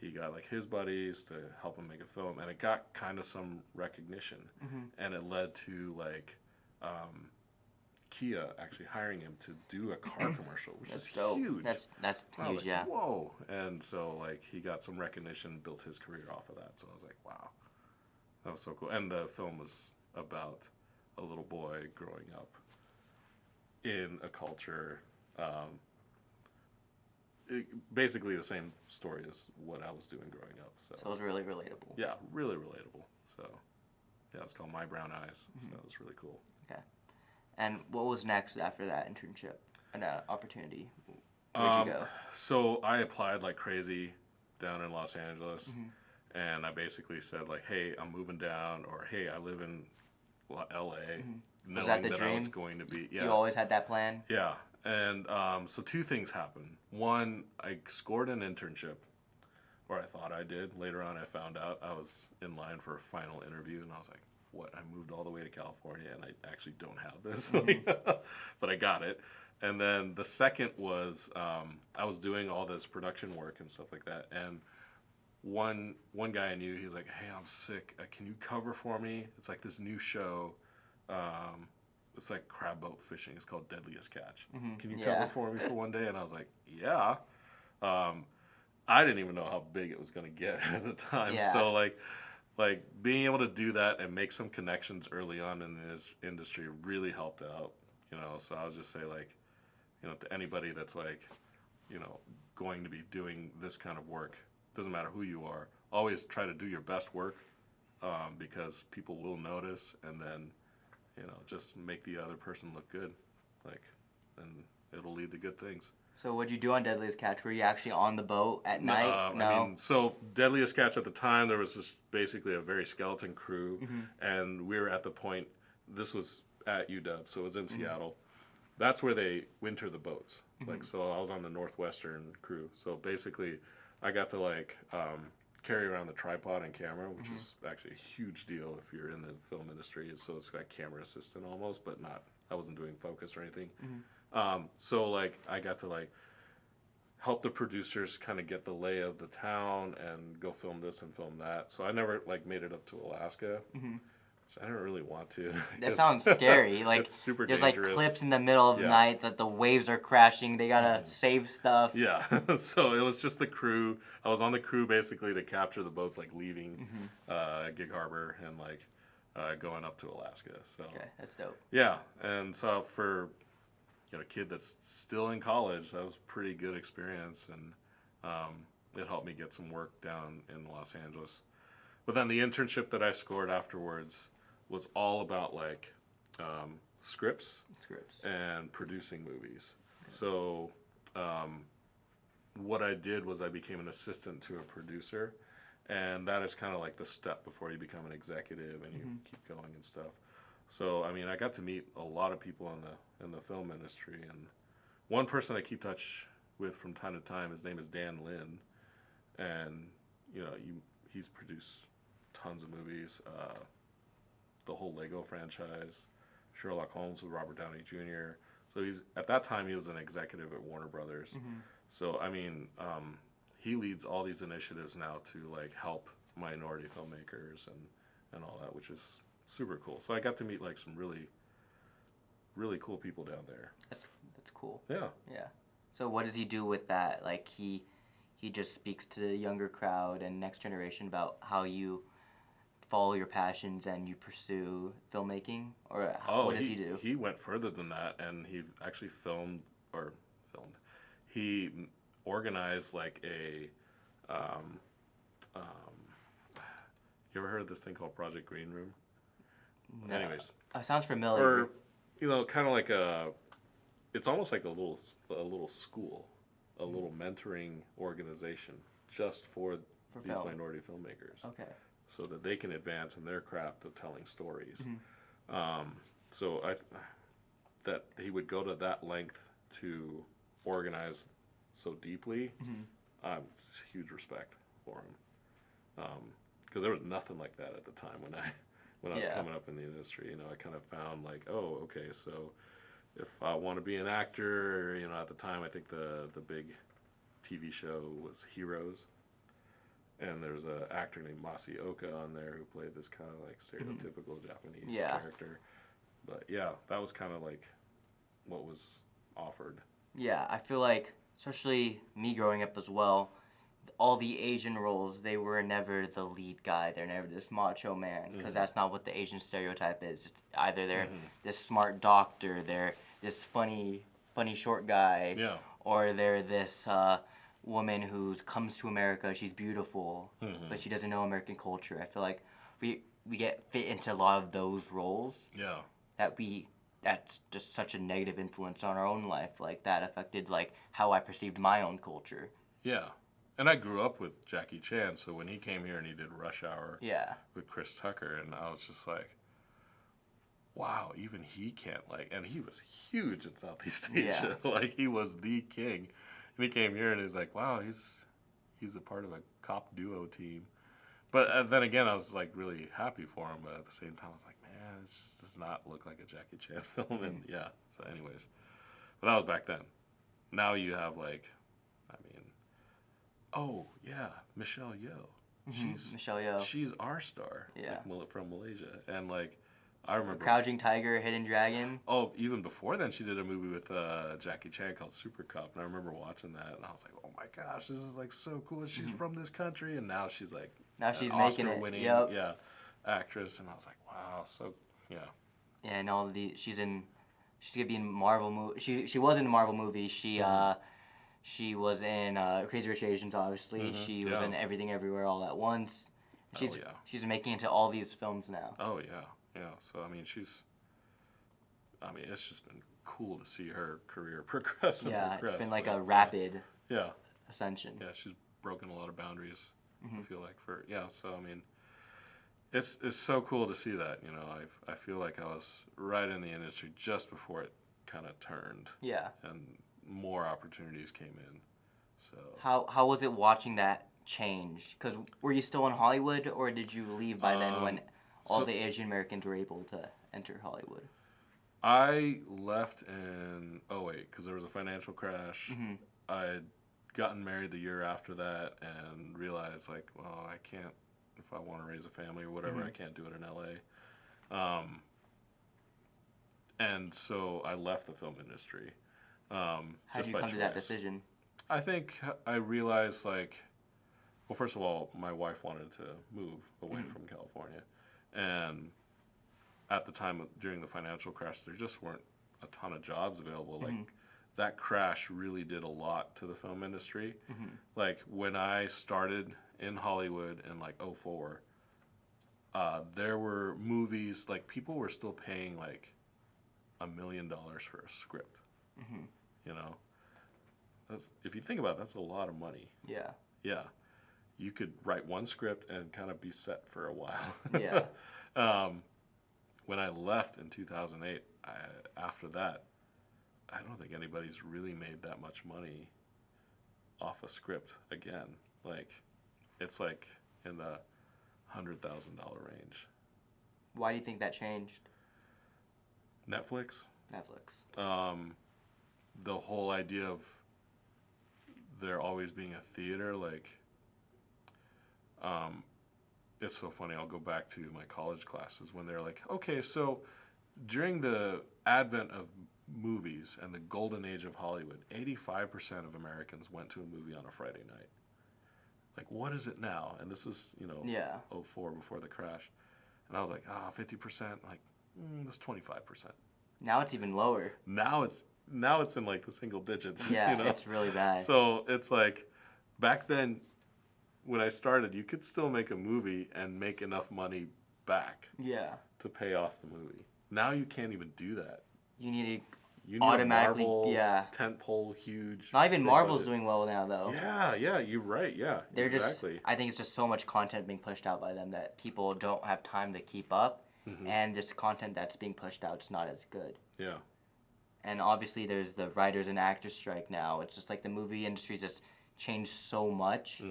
He got like his buddies to help him make a film, and it got kind of some recognition, and it led to like Kia actually hiring him to do a car commercial, which is dope. huge. That's I was huge, like, whoa. And so like he got some recognition, built his career off of that. So I was like, wow, that was so cool. And the film was about a little boy growing up in a culture, basically the same story as what I was doing growing up. So it was really relatable. yeah, really relatable. So yeah, it's called My Brown Eyes. So it was really cool. Okay. And what was next after that internship and opportunity? Where'd you go? So I applied like crazy down in Los Angeles, and I basically said like, hey, I'm moving down, or hey, I live in LA, knowing Was that the I dream? was going to be. Yeah. You always had that plan? Yeah. And so two things happened. One, I scored an internship, or I thought I did. Later on, I found out I was in line for a final interview, and I was like, what? I moved all the way to California, and I actually don't have this. But I got it. And then the second was I was doing all this production work and stuff like that, and one guy I knew, he was like, hey, I'm sick. Can you cover for me? It's like this new show. It's like crab boat fishing. It's called Deadliest Catch. Can you cover for me for one day? And I was like, yeah. I didn't even know how big it was going to get at the time. Yeah. So like like being able to do that and make some connections early on in this industry really helped out. So I'll just say like, to anybody that's like, going to be doing this kind of work, doesn't matter who you are, always try to do your best work, because people will notice, and then, just make the other person look good, like, and it'll lead to good things. So what'd you do on Deadliest Catch? Were you actually on the boat at night? No. I mean, so Deadliest Catch at the time, there was just basically a very skeleton crew, and we were at the point, this was at UW, so it was in Seattle. That's where they winter the boats. Like, so I was on the Northwestern crew. So basically, I got to like carry around the tripod and camera, which is actually a huge deal if you're in the film industry. So it's like camera assistant almost, but not. I wasn't doing focus or anything. So like I got to like help the producers kind of get the lay of the town and go film this and film that. So I never like made it up to Alaska. So I didn't really want to. That sounds scary. Like it's super there's dangerous. like clips in the middle of the night that the waves are crashing. They gotta save stuff. Yeah. So it was just the crew. I was on the crew basically to capture the boats like leaving Gig Harbor and like going up to Alaska. So Okay, that's dope. yeah, and so for a kid that's still in college, that was a pretty good experience, and it helped me get some work down in Los Angeles. But then the internship that I scored afterwards was all about like scripts and producing movies. Okay. So what I did was I became an assistant to a producer, and that is kind of like the step before you become an executive and you keep going and stuff. So I mean, I got to meet a lot of people in the film industry, and one person I keep touch with from time to time, his name is Dan Lin, and he's produced tons of movies, the whole Lego franchise, Sherlock Holmes with Robert Downey Jr. So at that time he was an executive at Warner Brothers. So I mean, he leads all these initiatives now to like help minority filmmakers and all that, which is super cool. So I got to meet like some really, really cool people down there. That's cool. Yeah. Yeah. So what does he do with that? Like he just speaks to the younger crowd and next generation about how you follow your passions and you pursue filmmaking, or what does he do? He went further than that, and he actually he organized like a you ever heard of this thing called Project Green Room? No. Anyways, sounds familiar. Or kind of like it's almost like a little school, a little mentoring organization just for these film. minority filmmakers. Okay. So that they can advance in their craft of telling stories. So that he would go to that length to organize so deeply, huge respect for him. Because there was nothing like that at the time when I was coming up in the industry. I kind of found like, oh, okay, so if I want to be an actor, at the time I think the big TV show was Heroes. And there's an actor named Masaoka on there who played this kind of like stereotypical Japanese character. But yeah, that was kind of like what was offered. Yeah, I feel like, especially me growing up as well, all the Asian roles, they were never the lead guy. They're never this macho man, because that's not what the Asian stereotype is. It's either they're this smart doctor, they're this funny short guy, or they're this woman who comes to America, she's beautiful, but she doesn't know American culture. I feel like we get fit into a lot of those roles. Yeah. That's just such a negative influence on our own life. Like that affected like how I perceived my own culture. Yeah. And I grew up with Jackie Chan, so when he came here and he did Rush Hour with Chris Tucker, and I was just like, wow, even he can't and he was huge in Southeast Asia. Like he was the king. And he came here and he's like, wow, he's a part of a cop duo team. But then again, I was like really happy for him. But at the same time, I was like, man, this just does not look like a Jackie Chan film. And yeah, so anyways. But that was back then. Now you have Michelle Yeoh. Michelle Yeoh. She's our star. Yeah. Like, from Malaysia. And like, I remember Crouching Tiger, Hidden Dragon. Oh, even before then, she did a movie with Jackie Chan called Super Cop, and I remember watching that, and I was like, "Oh my gosh, this is like so cool! She's from this country, and now she's like Now she's an making it. Oscar-winning, Yep. yeah, actress, and I was like, wow, so yeah. Yeah, and all the she's gonna be in Marvel movie. She was in a Marvel movie. She was in Crazy Rich Asians, obviously. She was yeah. in Everything Everywhere All at Once. Oh, yeah. She's making it to all these films now. Oh yeah, yeah. So I mean, it's just been cool to see her career progress and Yeah, progress. it's been like a rapid yeah, ascension. yeah. She's broken a lot of boundaries. I feel like So I mean, it's so cool to see that. You know, I feel like I was right in the industry just before it kind of turned. Yeah. And more opportunities came in. So how was it watching that change? Because were you still in Hollywood, or did you leave by then when all the Asian Americans were able to enter Hollywood? I left in '08 because there was a financial crash. I had gotten married the year after that and realized, like, well, I can't, if I want to raise a family or whatever, I can't do it in LA. And so I left the film industry. How did you come to that decision? I think I realized, like, well, first of all, my wife wanted to move away from California. And at the time, during the financial crash, there just weren't a ton of jobs available. Like, that crash really did a lot to the film industry. Like, when I started in Hollywood in, like, '04, there were movies, like, people were still paying, like, $1 million for a script. You know? If you think about it, that's a lot of money. Yeah. Yeah. You could write one script and kind of be set for a while. Yeah. When I left in 2008, after that, I don't think anybody's really made that much money off a script again. Like, it's like in the $100,000 range. Why do you think that changed? Netflix. The whole idea of there always being a theater, like, it's so funny. I'll go back to my college classes when they're like, okay, so during the advent of movies and the golden age of Hollywood, 85% of Americans went to a movie on a Friday night. Like, what is it now? And this is, '04, before the crash. And I was like, 50%. Like, that's 25%. Now it's even lower. Now it's in, like, the single digits. Yeah, it's really bad. So it's like, back then, when I started, you could still make a movie and make enough money back to pay off the movie. Now you can't even do that. You need automatically a Marvel tentpole, huge. Not even Marvel's doing well now, though. Yeah, you're right. Yeah, they're exactly. I think it's just so much content being pushed out by them that people don't have time to keep up, and just content that's being pushed out is not as good. Yeah. And obviously, there's the writers and actors strike now. It's just like the movie industry's just changed so much.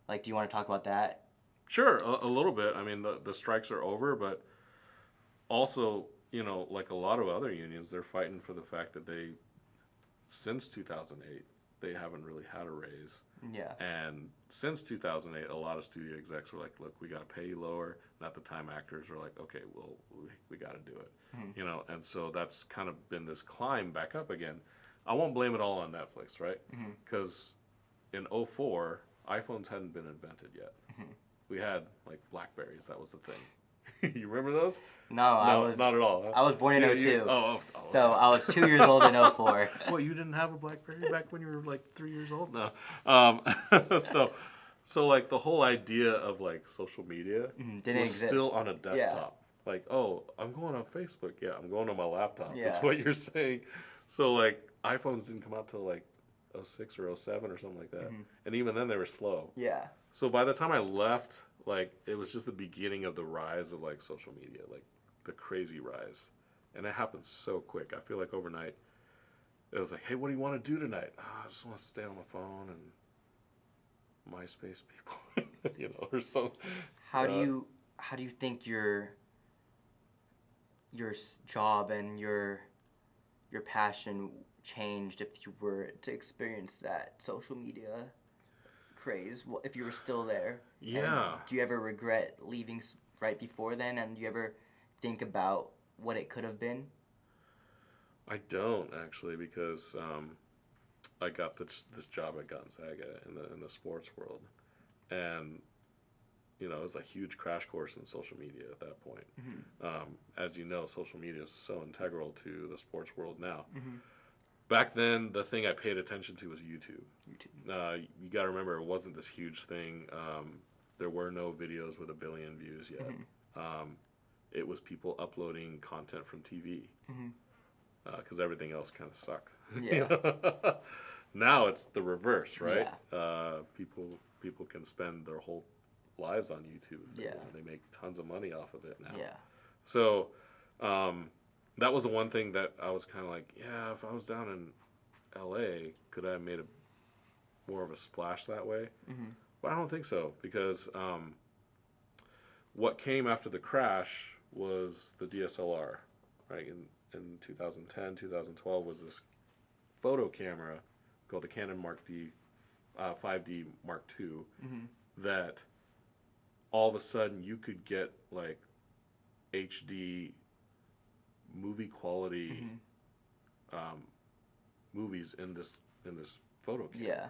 Like, do you want to talk about that? Sure, a little bit. I mean, the strikes are over, but also, like a lot of other unions, they're fighting for the fact that since 2008, they haven't really had a raise. Yeah. And since 2008, a lot of studio execs were like, look, we got to pay you lower. And at the time, actors were like, okay, well, we got to do it. And so that's kind of been this climb back up again. I won't blame it all on Netflix, right? Because in '04, iPhones hadn't been invented yet. We had, like, Blackberries. That was the thing. You remember those? No, not at all. Huh? I was born in '02. So okay. I was 2 years old in '04. Well, you didn't have a BlackBerry back when you were like 3 years old? No. So like the whole idea of like social media didn't was exist. still on a desktop. Yeah. Like, oh, I'm going on Facebook. Yeah, I'm going on my laptop. Yeah. That's what you're saying. So like iPhones didn't come out till like '06 or '07 or something like that. And even then they were slow. Yeah. So by the time I left, like, it was just the beginning of the rise of like social media, like the crazy rise. And it happened so quick. I feel like overnight it was like, hey, what do you want to do tonight? I just want to stay on my phone and MySpace people, or something. How do you think your job and your passion changed if you were to experience that social media craze? If you were still there? Yeah. And do you ever regret leaving right before then? And do you ever think about what it could have been? I don't actually, because I got this job at Gonzaga in the sports world, and you know, it was a huge crash course in social media at that point. As you know, social media is so integral to the sports world now. Back then, the thing I paid attention to was YouTube. You got to remember, it wasn't this huge thing. There were no videos with 1 billion views yet. It was people uploading content from TV because everything else kind of sucked. Yeah. Now it's the reverse, right? Yeah. People can spend their whole lives on YouTube. Yeah. They make tons of money off of it now. Yeah. So that was the one thing that I was kind of like, yeah, if I was down in LA, could I have made more of a splash that way? But I don't think so, because what came after the crash was the DSLR, right? In 2010, 2012 was this photo camera called the Canon 5D Mark II that all of a sudden you could get like HD movie quality movies in this photo camera. Yeah.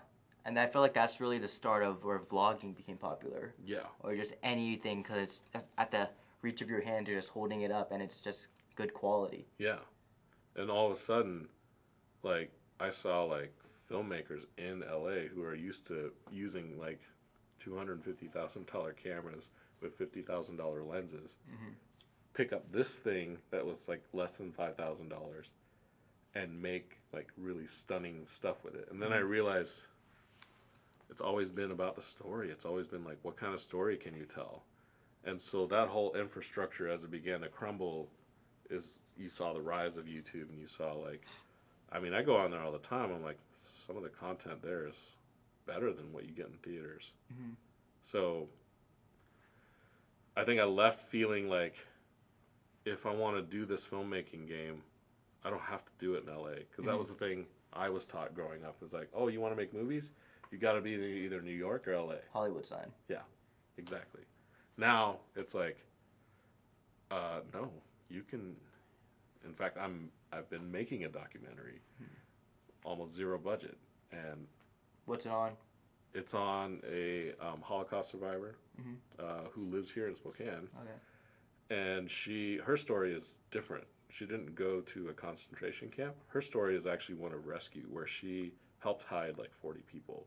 And I feel like that's really the start of where vlogging became popular. Yeah. Or just anything, because it's just at the reach of your hand, you're just holding it up, and it's just good quality. Yeah. And all of a sudden, like, I saw, like, filmmakers in LA who are used to using, like, $250,000 cameras with $50,000 lenses pick up this thing that was, like, less than $5,000 and make, like, really stunning stuff with it. And then I realized it's always been about the story. It's always been like, what kind of story can you tell? And so that whole infrastructure, as it began to crumble, is you saw the rise of YouTube, and you saw, like, I mean, I go on there all the time. I'm like, some of the content there is better than what you get in theaters. So I think I left feeling like, if I want to do this filmmaking game, I don't have to do it in LA, because that was the thing I was taught growing up. Is like, oh, you want to make movies? You got to be either New York or LA. Hollywood sign. Yeah, exactly. Now it's like, no, you can. In fact, I've been making a documentary, almost zero budget, and What's it on? it's on a Holocaust survivor who lives here in Spokane. Okay. And her story is different. She didn't go to a concentration camp. Her story is actually one of rescue, where she helped hide like 40 people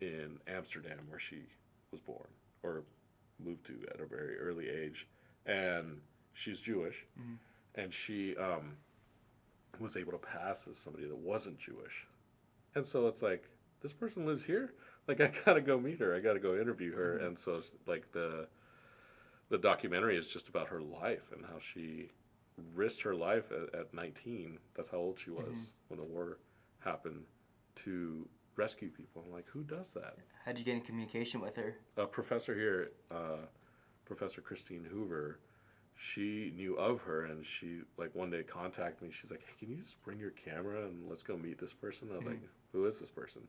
in Amsterdam, where she was born or moved to at a very early age. And she's Jewish, and she was able to pass as somebody that wasn't Jewish. And so it's like, this person lives here? Like, I gotta go meet her. I gotta go interview her. And so, like, the documentary is just about her life and how she risked her life at 19. That's how old she was when the war happened, to rescue people. I'm like, who does that? How'd you get in communication with her? A professor here, Professor Christine Hoover, she knew of her, and she, like, one day contacted me. She's like, hey, can you just bring your camera and let's go meet this person? I was like, who is this person?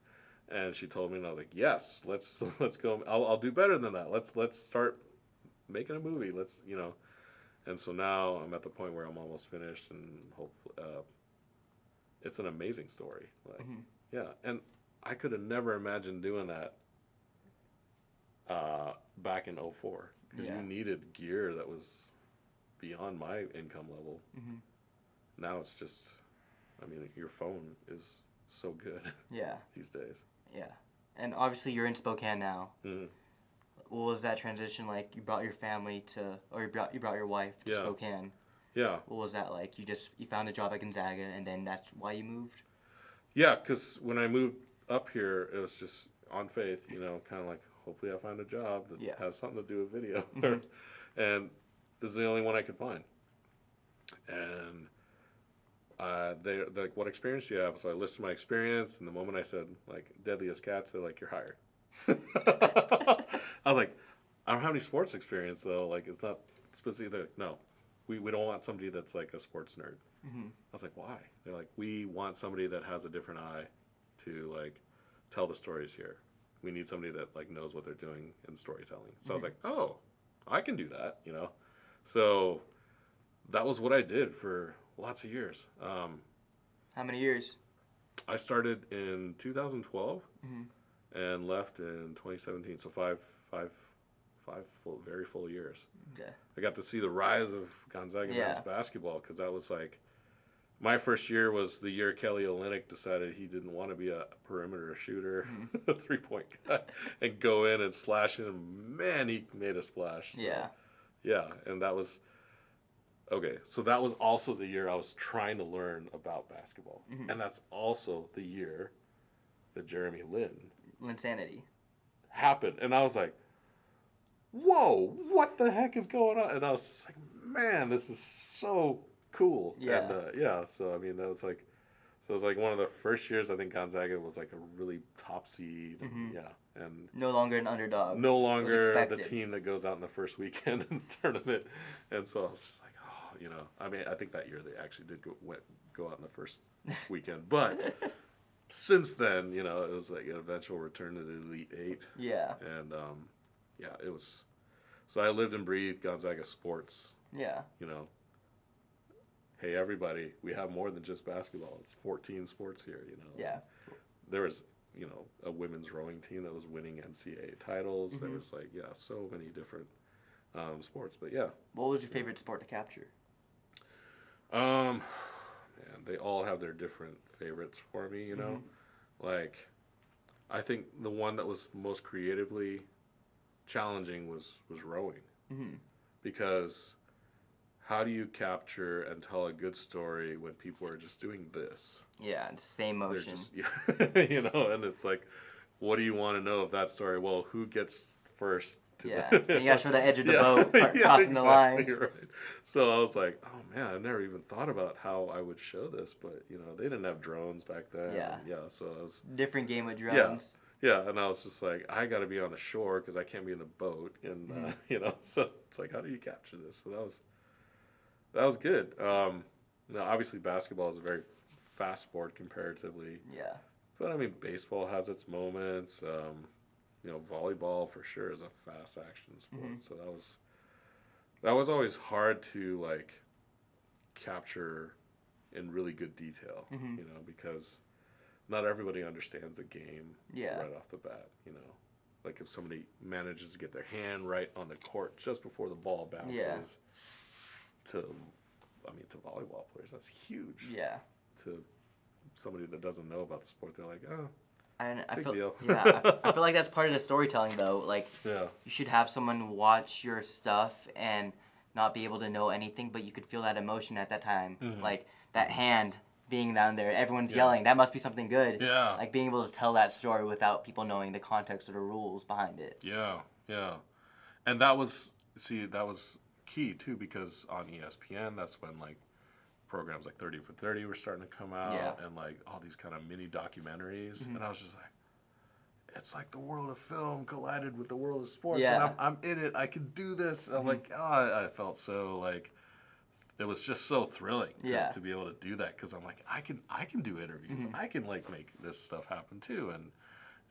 And she told me, and I was like, yes, let's go. I'll do better than that. Let's start making a movie. Let's, you know. And so now I'm at the point where I'm almost finished, and hopefully it's an amazing story. Like, yeah, and I could have never imagined doing that back in 2004, because you needed gear that was beyond my income level. Now it's just, I mean, your phone is so good these days. Yeah. And obviously you're in Spokane now. What was that transition like? You brought your family to, or you brought your wife to Spokane. Yeah. What was that like? You found a job at Gonzaga, and then that's why you moved? Yeah, because when I moved up here, it was just on faith, you know, kind of like, hopefully I find a job that has something to do with video. And this is the only one I could find. And they're like, what experience do you have? So I listed my experience, and the moment I said, like, deadliest cats, they're like, you're hired. I was like, I don't have any sports experience, though. Like, it's not specific. They're like, no, we don't want somebody that's like a sports nerd. I was like, why? They're like, we want somebody that has a different eye to, like, tell the stories here. We need somebody that, like, knows what they're doing in storytelling. So I was like, oh, I can do that, you know? So that was what I did for lots of years. How many years? I started in 2012 and left in 2017. So five very full years. Okay. I got to see the rise of Gonzaga men's basketball because that was like my first year was the year Kelly Olynyk decided he didn't want to be a perimeter shooter, a 3-point guy, and go in and slash it. And man, he made a splash. So, yeah, and that was okay. So that was also the year I was trying to learn about basketball, and that's also the year that Jeremy Lin Linsanity happened, and I was like, whoa, what the heck is going on? And I was just like, man, this is so cool. Yeah. And so I mean that was like, so it was like one of the first years I think Gonzaga was like a really top seed. And no longer an underdog. No longer the team that goes out in the first weekend in the tournament. And so I was just like, oh, I mean, I think that year they actually did go out in the first weekend, but since then, it was like an eventual return to the Elite Eight. Yeah. And it was. So I lived and breathed Gonzaga sports. Yeah. Hey, everybody, we have more than just basketball. It's 14 sports here, Yeah. There was, a women's rowing team that was winning NCAA titles. There was so many different sports. But yeah. What was your favorite sport to capture? Man, they all have their different favorites for me, Like, I think the one that was most creatively challenging was rowing. Because how do you capture and tell a good story when people are just doing this? Yeah, same motion. And it's like, what do you want to know of that story? Well, who gets first? And you got to show the edge of the boat crossing the line. Right. So I was like, oh man, I never even thought about how I would show this, but they didn't have drones back then. So I was different game with drones. Yeah, and I was just like, I got to be on the shore because I can't be in the boat, and so it's like, how do you capture this? So that was good. Now, obviously, basketball is a very fast sport comparatively. Yeah. But I mean, baseball has its moments. Volleyball for sure is a fast action sport. So that was always hard to like capture in really good detail. Because not everybody understands the game right off the bat. Like if somebody manages to get their hand right on the court just before the ball bounces. To volleyball players, that's huge. Yeah. To somebody that doesn't know about the sport, they're like, oh, I big feel, deal. I feel like that's part of the storytelling, though. Like, you should have someone watch your stuff and not be able to know anything, but you could feel that emotion at that time. Like, that hand being down there, everyone's yelling. That must be something good. Yeah. Like, being able to tell that story without people knowing the context or the rules behind it. Yeah. And that was key too, because on ESPN that's when like programs like 30 for 30 were starting to come out and like all these kind of mini documentaries and I was just like, it's like the world of film collided with the world of sports and I'm in it, I can do this. I'm like, I felt so like it was just so thrilling to be able to do that because I'm like, I can do interviews. I can like make this stuff happen too. And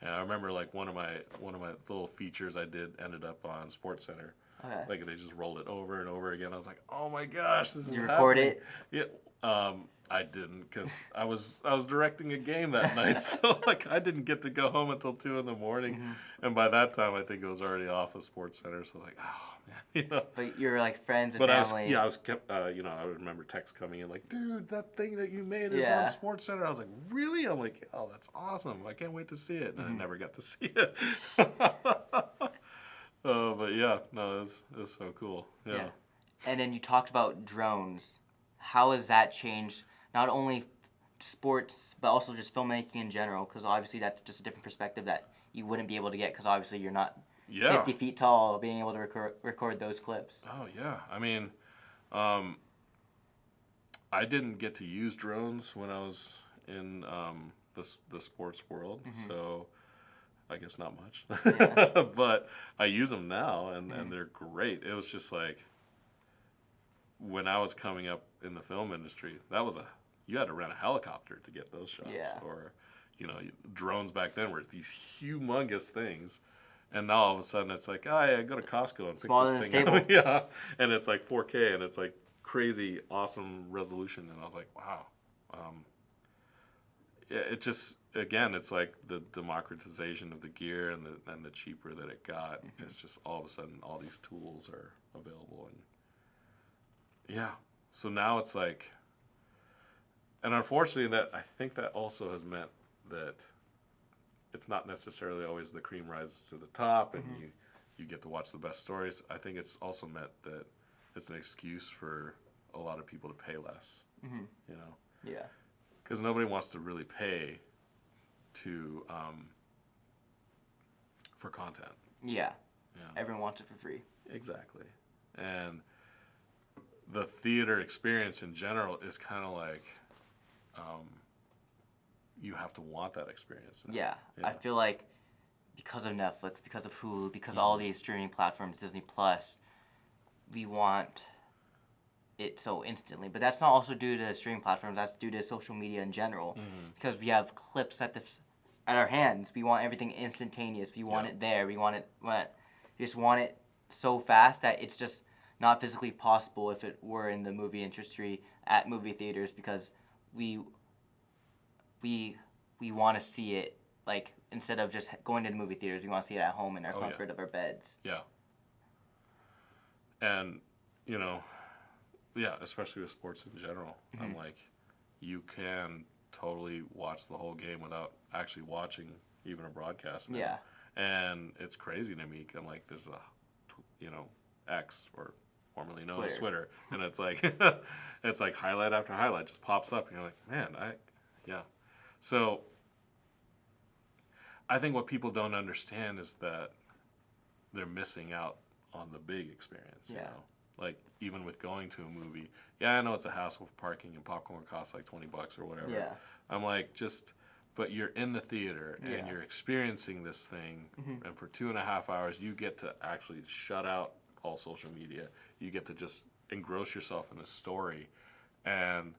I remember like one of my little features I did ended up on SportsCenter. Okay. Like they just rolled it over and over again. I was like, "Oh my gosh, this is happening." You record it? Yeah. I didn't because I was directing a game that night, so like I didn't get to go home until 2 a.m. And by that time, I think it was already off of SportsCenter. So I was like, "Oh man," But you're like friends and family. I was kept. I remember texts coming in like, "Dude, that thing that you made is on SportsCenter." I was like, "Really?" I'm like, "Oh, that's awesome! I can't wait to see it." And I never got to see it. But yeah, no, it was so cool. Yeah. And then you talked about drones. How has that changed not only sports, but also just filmmaking in general? Because obviously that's just a different perspective that you wouldn't be able to get because obviously you're not 50 feet tall being able to record those clips. Oh, yeah. I mean, I didn't get to use drones when I was in the sports world, so I guess not much. But I use them now, and they're great. It was just like when I was coming up in the film industry, you had to rent a helicopter to get those shots. Or, drones back then were these humongous things. And now all of a sudden it's like, I go to Costco and pick this thing up. Yeah. And it's like 4K and it's like crazy, awesome resolution. And I was like, wow. It again, it's like the democratization of the gear and the cheaper that it got. It's just all of a sudden all these tools are available, and yeah. So now it's like, and unfortunately, that I think that also has meant that it's not necessarily always the cream rises to the top, and you get to watch the best stories. I think it's also meant that it's an excuse for a lot of people to pay less. You know. Yeah. Because nobody wants to really pay to for content. Yeah. Yeah. Everyone wants it for free. Exactly. And the theater experience in general is kind of like you have to want that experience. Yeah. I feel like because of Netflix, because of Hulu, because of all these streaming platforms, Disney Plus, we want it so instantly. But that's not also due to streaming platforms. That's due to social media in general. Because we have clips at our hands. We want everything instantaneous. We want it there. We just want it so fast that it's just not physically possible if it were in the movie industry at movie theaters, because we want to see it, like, instead of just going to the movie theaters, we want to see it at home in our comfort of our beds. Yeah. And, you know, yeah, especially with sports in general. I'm like, you can totally watch the whole game without actually watching even a broadcast now. Yeah. And it's crazy to me. I'm like, there's X, or formerly known as Twitter, and it's like it's like highlight after highlight just pops up, and you're like, man, yeah. So I think what people don't understand is that they're missing out on the big experience. You know, like even with going to a movie, I know it's a hassle for parking and popcorn costs like $20 or whatever. Yeah. I'm like, but you're in the theater and you're experiencing this thing, and for 2.5 hours you get to actually shut out all social media. You get to just engross yourself in the story, and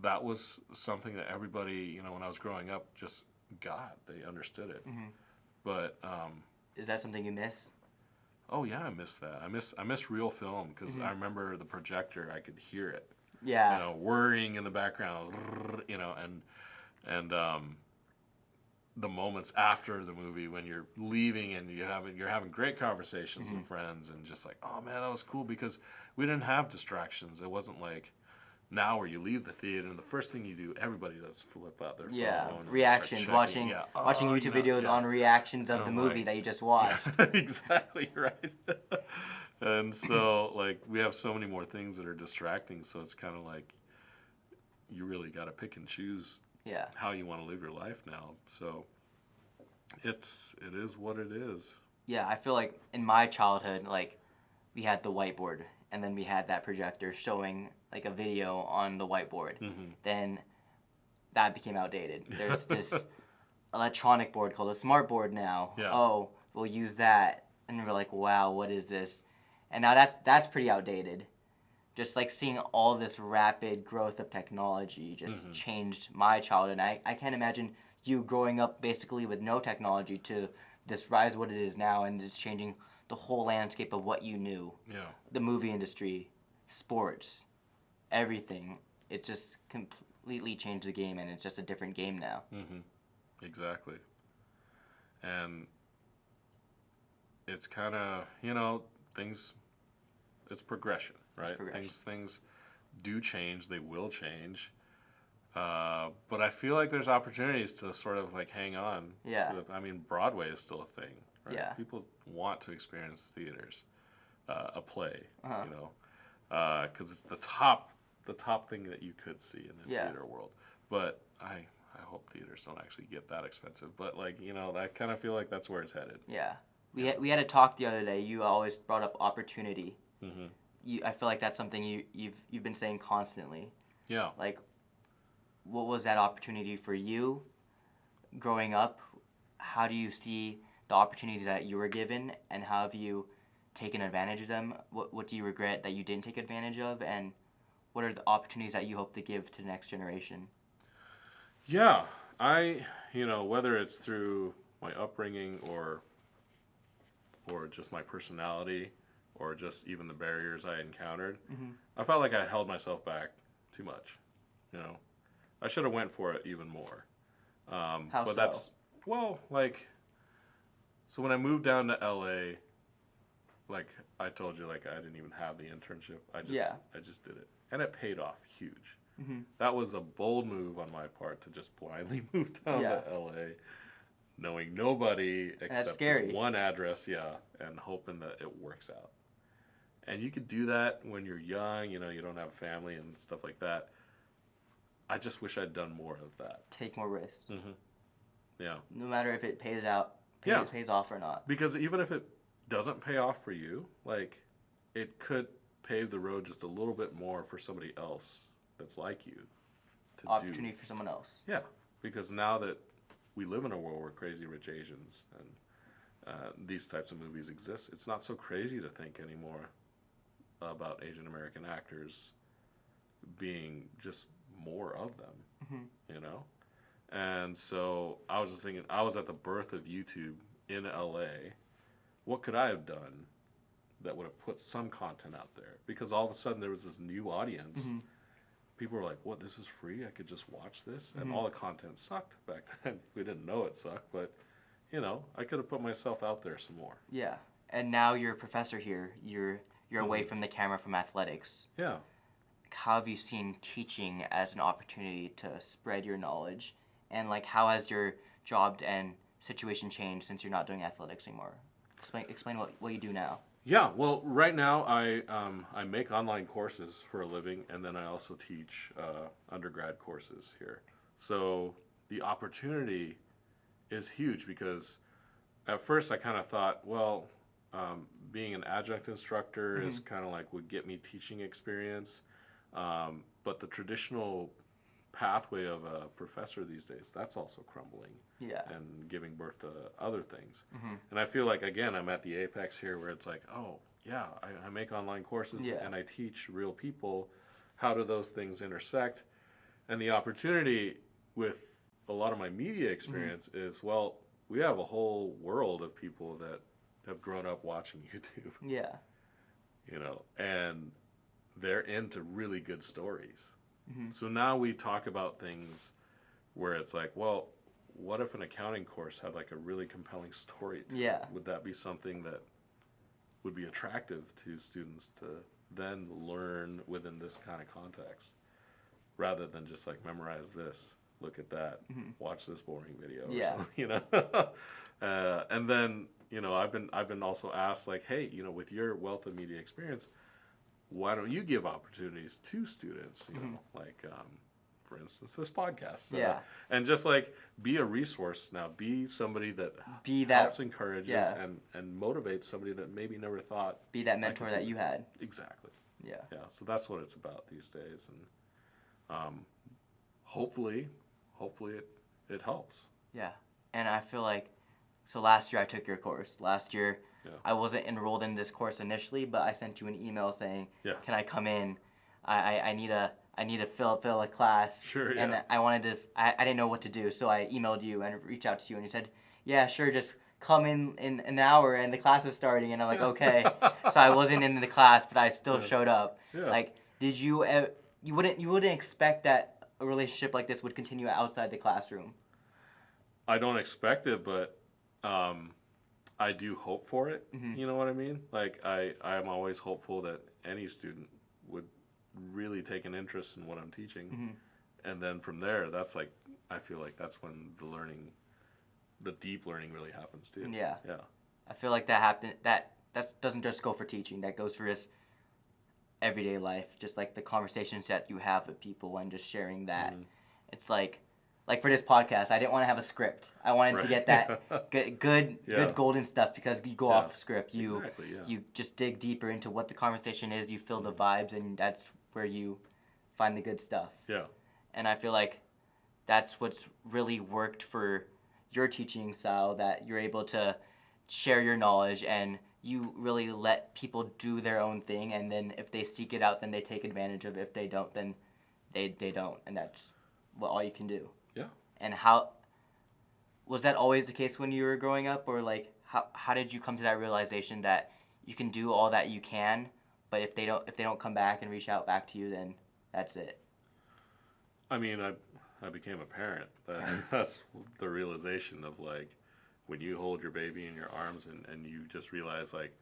that was something that everybody, when I was growing up, just got. They understood it. But is that something you miss? Oh yeah, I miss that. I miss real film, because I remember the projector. I could hear it. Yeah. Whirring in the background. And the moments after the movie when you're leaving and you're having great conversations with friends, and just like, oh man, that was cool, because we didn't have distractions. It wasn't like now where you leave the theater and the first thing you do, everybody does flip out their phone. And Reactions, watching YouTube videos on reactions of the movie that you just watched. Exactly right. And so like we have so many more things that are distracting, so it's kind of like you really got to pick and choose how you want to live your life now. So it is what it is. Yeah, I feel like in my childhood, like, we had the whiteboard, and then we had that projector showing like a video on the whiteboard. Then that became outdated. There's this electronic board called a smart board now. Oh, we'll use that. And we're like, wow, what is this? And now that's pretty outdated. Just like seeing all this rapid growth of technology just changed my childhood. I can't imagine you growing up basically with no technology to this rise what it is now, and just changing the whole landscape of what you knew. Yeah. The movie industry, sports, everything. It just completely changed the game, and it's just a different game now. Exactly. And it's kind of, things, it's progression, right? It's progression. Things do change. They will change. But I feel like there's opportunities to sort of like hang on. Yeah. Broadway is still a thing, right? Yeah. People want to experience theaters, a play, because it's the top thing that you could see in the theater world. But I hope theaters don't actually get that expensive. But like, I kind of feel like that's where it's headed. Yeah. We had a talk the other day. You always brought up opportunity. I feel like that's something you've been saying constantly. Yeah. Like, what was that opportunity for you growing up? How do you see the opportunities that you were given, and how have you taken advantage of them? What do you regret that you didn't take advantage of, and what are the opportunities that you hope to give to the next generation? Yeah, whether it's through my upbringing or just my personality, or just even the barriers I encountered, I felt like I held myself back too much. I should have went for it even more. How but so? that's, well, like, so when I moved down to LA, like I told you, like I didn't even have the internship. I just did it, and it paid off huge. Mm-hmm. That was a bold move on my part to just blindly move down to LA, knowing nobody except this one address, and hoping that it works out. And you could do that when you're young, you know, you don't have family and stuff like that. I just wish I'd done more of that. Take more risks. Mm-hmm. Yeah. No matter if it pays off or not. Because even if it doesn't pay off for you, like, it could pave the road just a little bit more for somebody else that's like you. Opportunity for someone else. Yeah. Because now that we live in a world where Crazy Rich Asians and these types of movies exist, it's not so crazy to think anymore about Asian American actors being just more of them, you know? And so I was just thinking, I was at the birth of YouTube in LA. What could I have done that would have put some content out there? Because all of a sudden there was this new audience. People were like, what, this is free? I could just watch this? And all the content sucked back then. We didn't know it sucked, but, you know, I could have put myself out there some more. Yeah. And now you're a professor here. You're away from the camera, from athletics. Yeah. How have you seen teaching as an opportunity to spread your knowledge? And, like, how has your job and situation changed since you're not doing athletics anymore? Explain what you do now. Yeah, well, right now I make online courses for a living, and then I also teach undergrad courses here. So the opportunity is huge because at first I kind of thought, well, being an adjunct instructor is kind of like would get me teaching experience, but the traditional pathway of a professor these days, that's also crumbling and giving birth to other things. And I feel like, again, I'm at the apex here where it's like, oh, yeah, I make online courses and I teach real people. How do those things intersect? And the opportunity with a lot of my media experience is, well, we have a whole world of people that have grown up watching YouTube. Yeah. You know, and they're into really good stories. So now we talk about things where it's like, well, what if an accounting course had like a really compelling story to it? Would that be something that would be attractive to students to then learn within this kind of context, rather than just like memorize this, look at that, watch this boring video, or something, you know? And then, you know, I've been also asked, like, hey, you know, with your wealth of media experience, why don't you give opportunities to students, you know, like, for instance, this podcast. And just, like, be a resource now. Be somebody that helps, encourages, and motivates somebody that maybe never thought. Be that mentor that you had. Exactly. Yeah. Yeah, so that's what it's about these days. And hopefully it helps. Yeah. And I feel like, so last year I took your course. Last year I wasn't enrolled in this course initially, but I sent you an email saying, can I come in? I need to fill a class. Sure, And I didn't know what to do, so I emailed you and reached out to you, and you said, yeah, sure, just come in an hour and the class is starting. And I'm like, okay. So I wasn't in the class, but I still showed up. Like, did you wouldn't expect that a relationship like this would continue outside the classroom? I don't expect it, but I do hope for it. You know what I mean? Like, I'm always hopeful that any student would really take an interest in what I'm teaching. And then from there, that's like, I feel like that's when the deep learning really happens too. Yeah. I feel like that doesn't just go for teaching. That goes for just everyday life. Just like the conversations that you have with people and just sharing that. It's like for this podcast, I didn't want to have a script. I wanted to get that good golden stuff, because you go off script. You just dig deeper into what the conversation is. You feel the vibes, and that's where you find the good stuff. Yeah. And I feel like that's what's really worked for your teaching style, that you're able to share your knowledge and you really let people do their own thing, and then if they seek it out, then they take advantage of it. If they don't, then they don't, and that's all you can do. Yeah. And how was that always the case when you were growing up, or like how did you come to that realization that you can do all that you can, but if they don't come back and reach out back to you, then that's it? I mean, I became a parent, that's the realization of like when you hold your baby in your arms and you just realize like,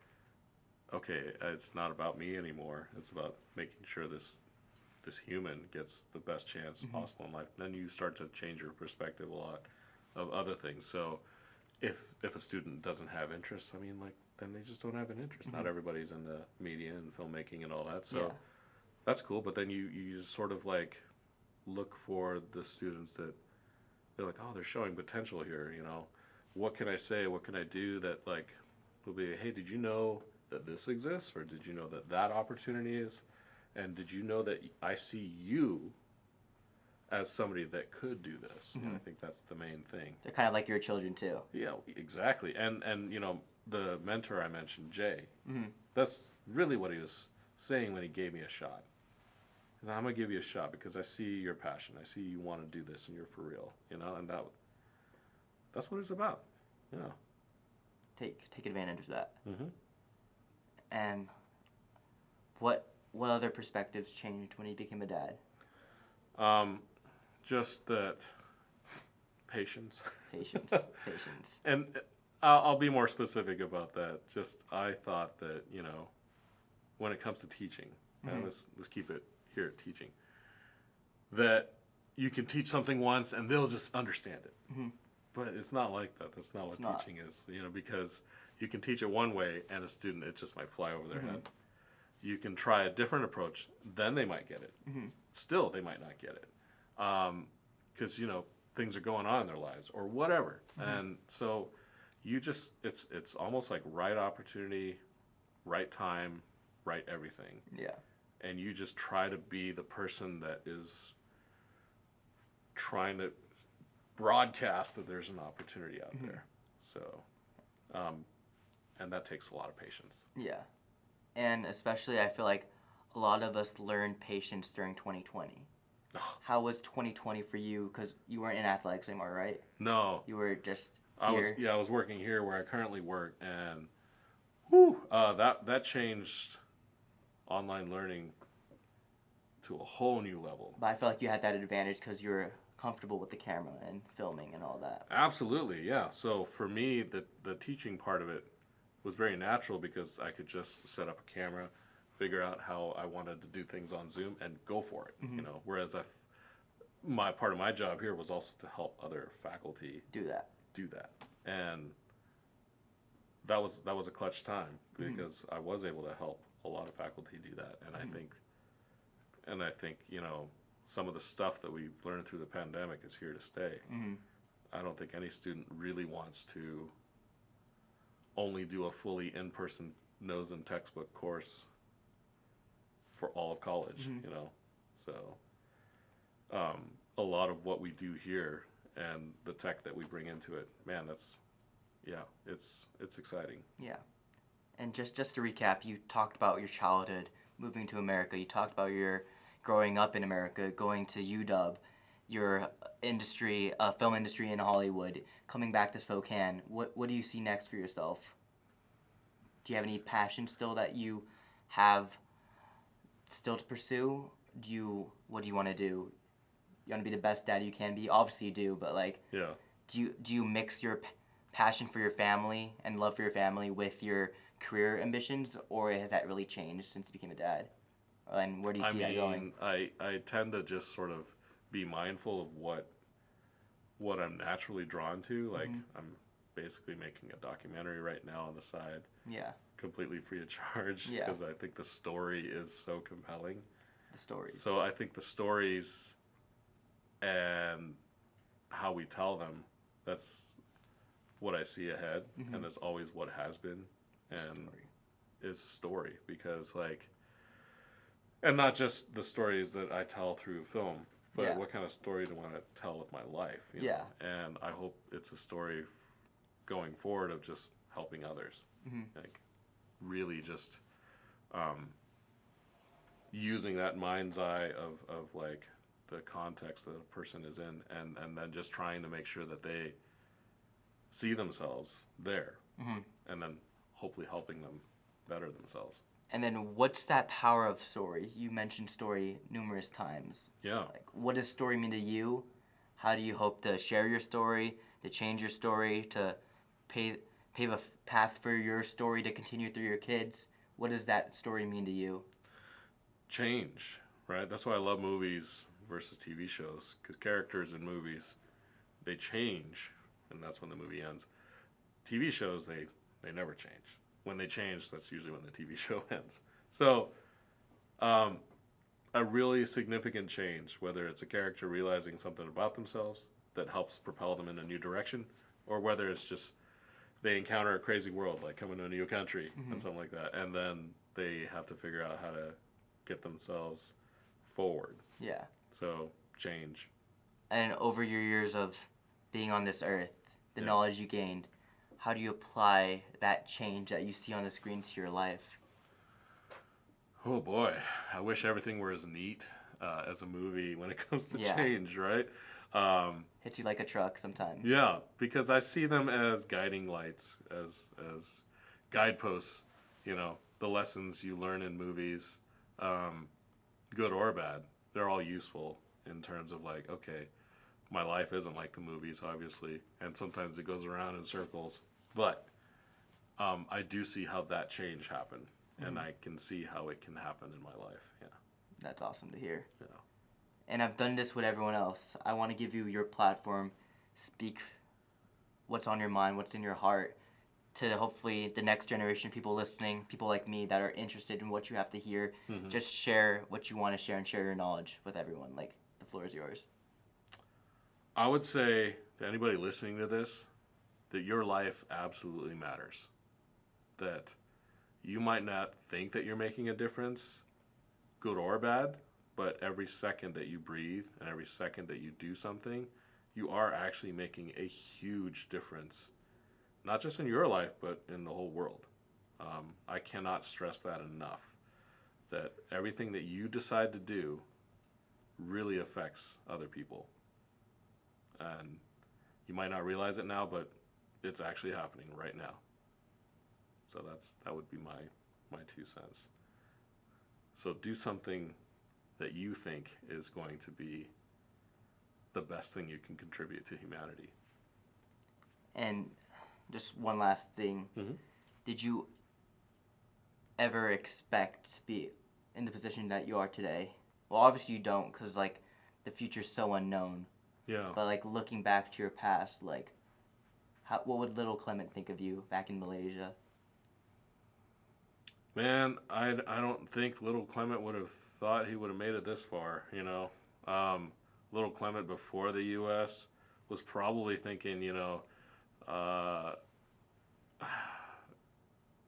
okay, it's not about me anymore. It's about making sure this human gets the best chance possible in life. Then you start to change your perspective a lot of other things. So if a student doesn't have interests, I mean, like, then they just don't have an interest. Not everybody's in the media and filmmaking and all that. So that's cool. But then you just sort of like look for the students that they're like, oh, they're showing potential here. You know, what can I say? What can I do that like will be, hey, did you know that this exists, or did you know that that opportunity is, and did you know that I see you as somebody that could do this? And I think that's the main thing. They're kind of like your children too. Yeah, exactly. And you know, the mentor I mentioned, Jay, that's really what he was saying when he gave me a shot. He said, I'm gonna give you a shot because I see your passion. I see you want to do this and you're for real. You know, and that's what it's about. Yeah. Take advantage of that. And what other perspectives changed when you became a dad? Just that patience. Patience. And I'll be more specific about that. Just I thought that, you know, when it comes to teaching, and let's keep it here at teaching, that you can teach something once and they'll just understand it. But it's not like that. That's not what teaching is, you know, because you can teach it one way and a student, it just might fly over their head. You can try a different approach, then they might get it. Still, they might not get it. Because, you know, things are going on in their lives or whatever. And so you just, it's almost like right opportunity, right time, right everything. Yeah. And you just try to be the person that is trying to broadcast that there's an opportunity out there. So, and that takes a lot of patience. Yeah. And especially I feel like a lot of us learned patience during 2020. How was 2020 for you? Because you weren't in athletics anymore, right? No. You were just here. I was working here where I currently work, and whew, that changed online learning to a whole new level. But I feel like you had that advantage because you were comfortable with the camera and filming and all that. Absolutely, yeah. So for me, the teaching part of it was very natural because I could just set up a camera, figure out how I wanted to do things on Zoom, and go for it. You know, whereas my part of my job here was also to help other faculty do that, and that was a clutch time because I was able to help a lot of faculty do that, and I think you know, some of the stuff that we've learned through the pandemic is here to stay. I don't think any student really wants to only do a fully in-person nose and textbook course for all of college, you know. So a lot of what we do here and the tech that we bring into it, man, it's exciting. Yeah. And just to recap, you talked about your childhood, moving to America. You talked about your growing up in America, going to UW, your industry, film industry in Hollywood, coming back to Spokane. What do you see next for yourself? Do you have any passion still that you have still to pursue? What do you want to do? You want to be the best dad you can be? Obviously you do, but like, do you mix your passion for your family and love for your family with your career ambitions, or has that really changed since you became a dad? And where do you see that going? I tend to just sort of be mindful of what I'm naturally drawn to. Like I'm basically making a documentary right now on the side. Yeah. Completely free of charge because I think the story is so compelling. The stories. So I think the stories and how we tell them, that's what I see ahead, and that's always what has been, and is story, because like, and not just the stories that I tell through film, but what kind of story do I want to tell with my life? You know? And I hope it's a story going forward of just helping others, like really just using that mind's eye of like the context that a person is in, and then just trying to make sure that they see themselves there, and then hopefully helping them better themselves. And then what's that power of story? You mentioned story numerous times. Yeah. Like, what does story mean to you? How do you hope to share your story, to change your story, to pave a path for your story to continue through your kids? What does that story mean to you? Change, right? That's why I love movies versus TV shows, because characters in movies, they change, and that's when the movie ends. TV shows, they never change. When they change, that's usually when the TV show ends. So, a really significant change, whether it's a character realizing something about themselves that helps propel them in a new direction, or whether it's just they encounter a crazy world, like coming to a new country and something like that, and then they have to figure out how to get themselves forward. Yeah. So, change. And over your years of being on this earth, the knowledge you gained, how do you apply that change that you see on the screen to your life? Oh boy, I wish everything were as neat as a movie when it comes to change, right? Hits you like a truck sometimes. Yeah, because I see them as guiding lights, as guideposts. You know, the lessons you learn in movies, good or bad, they're all useful in terms of like, okay, my life isn't like the movies, obviously, and sometimes it goes around in circles. But I do see how that change happened, and I can see how it can happen in my life. Yeah, That's awesome to hear. yeah. And I've done this with everyone else. I want to give you your platform. Speak what's on your mind, what's in your heart, to hopefully the next generation, people listening, people like me that are interested in what you have to hear. Just share what you want to share and share your knowledge with everyone. Like, the floor is yours. I would say to anybody listening to this that your life absolutely matters. That you might not think that you're making a difference, good or bad, but every second that you breathe and every second that you do something, you are actually making a huge difference, not just in your life, but in the whole world. I cannot stress that enough, that everything that you decide to do really affects other people. And you might not realize it now, but it's actually happening right now. So that would be my 2 cents. So do something that you think is going to be the best thing you can contribute to humanity. And just one last thing. Did you ever expect to be in the position that you are today? Well, obviously you don't, because, like, the future's so unknown. Yeah. But, like, looking back to your past, like, what would little Clement think of you back in Malaysia? Man, I don't think little Clement would have thought he would have made it this far, you know. Little Clement before the U.S. was probably thinking, you know,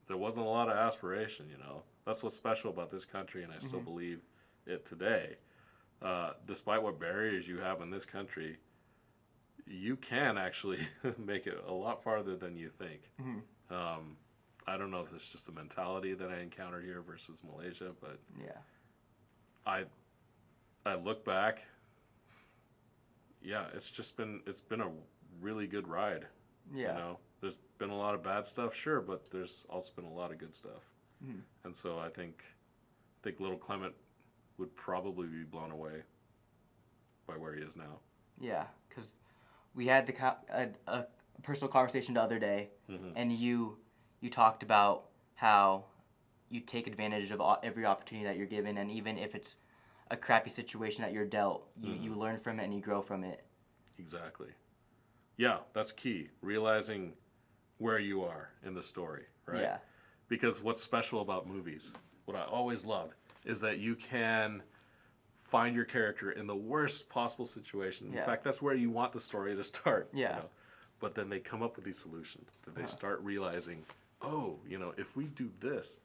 there wasn't a lot of aspiration, you know. That's what's special about this country, and I still believe it today. Despite what barriers you have in this country, you can actually make it a lot farther than you think. I don't know if it's just a mentality that I encountered here versus Malaysia, but I look back. Yeah, it's been a really good ride. Yeah. You know, there's been a lot of bad stuff, sure, but there's also been a lot of good stuff. And so I think little Clement would probably be blown away by where he is now. Yeah, because we had a personal conversation the other day, and you talked about how you take advantage of every opportunity that you're given, and even if it's a crappy situation that you're dealt, you learn from it and you grow from it. Exactly. Yeah, that's key. Realizing where you are in the story, right? Yeah. Because what's special about movies, what I always loved, is that you can find your character in the worst possible situation. In fact, that's where you want the story to start. Yeah. You know? But then they come up with these solutions that they start realizing, oh, you know, if we do this,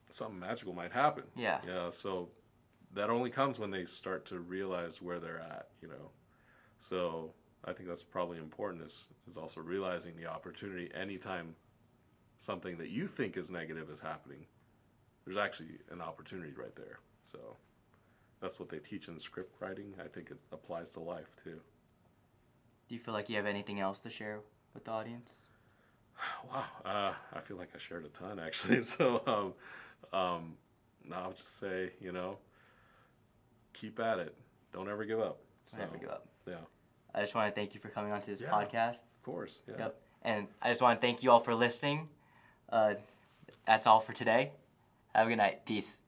something magical might happen. Yeah. Yeah. So that only comes when they start to realize where they're at, you know. So I think that's probably important is also realizing the opportunity anytime something that you think is negative is happening, there's actually an opportunity right there. So that's what they teach in script writing. I think it applies to life too. Do you feel like you have anything else to share with the audience? Wow, I feel like I shared a ton actually. So I'll just say, you know, keep at it. Don't ever give up. So, We'll never give up. Yeah. I just want to thank you for coming on to this Yeah. podcast. Of course. Yeah. Yep. And I just want to thank you all for listening. That's all for today. Have a good night. Peace.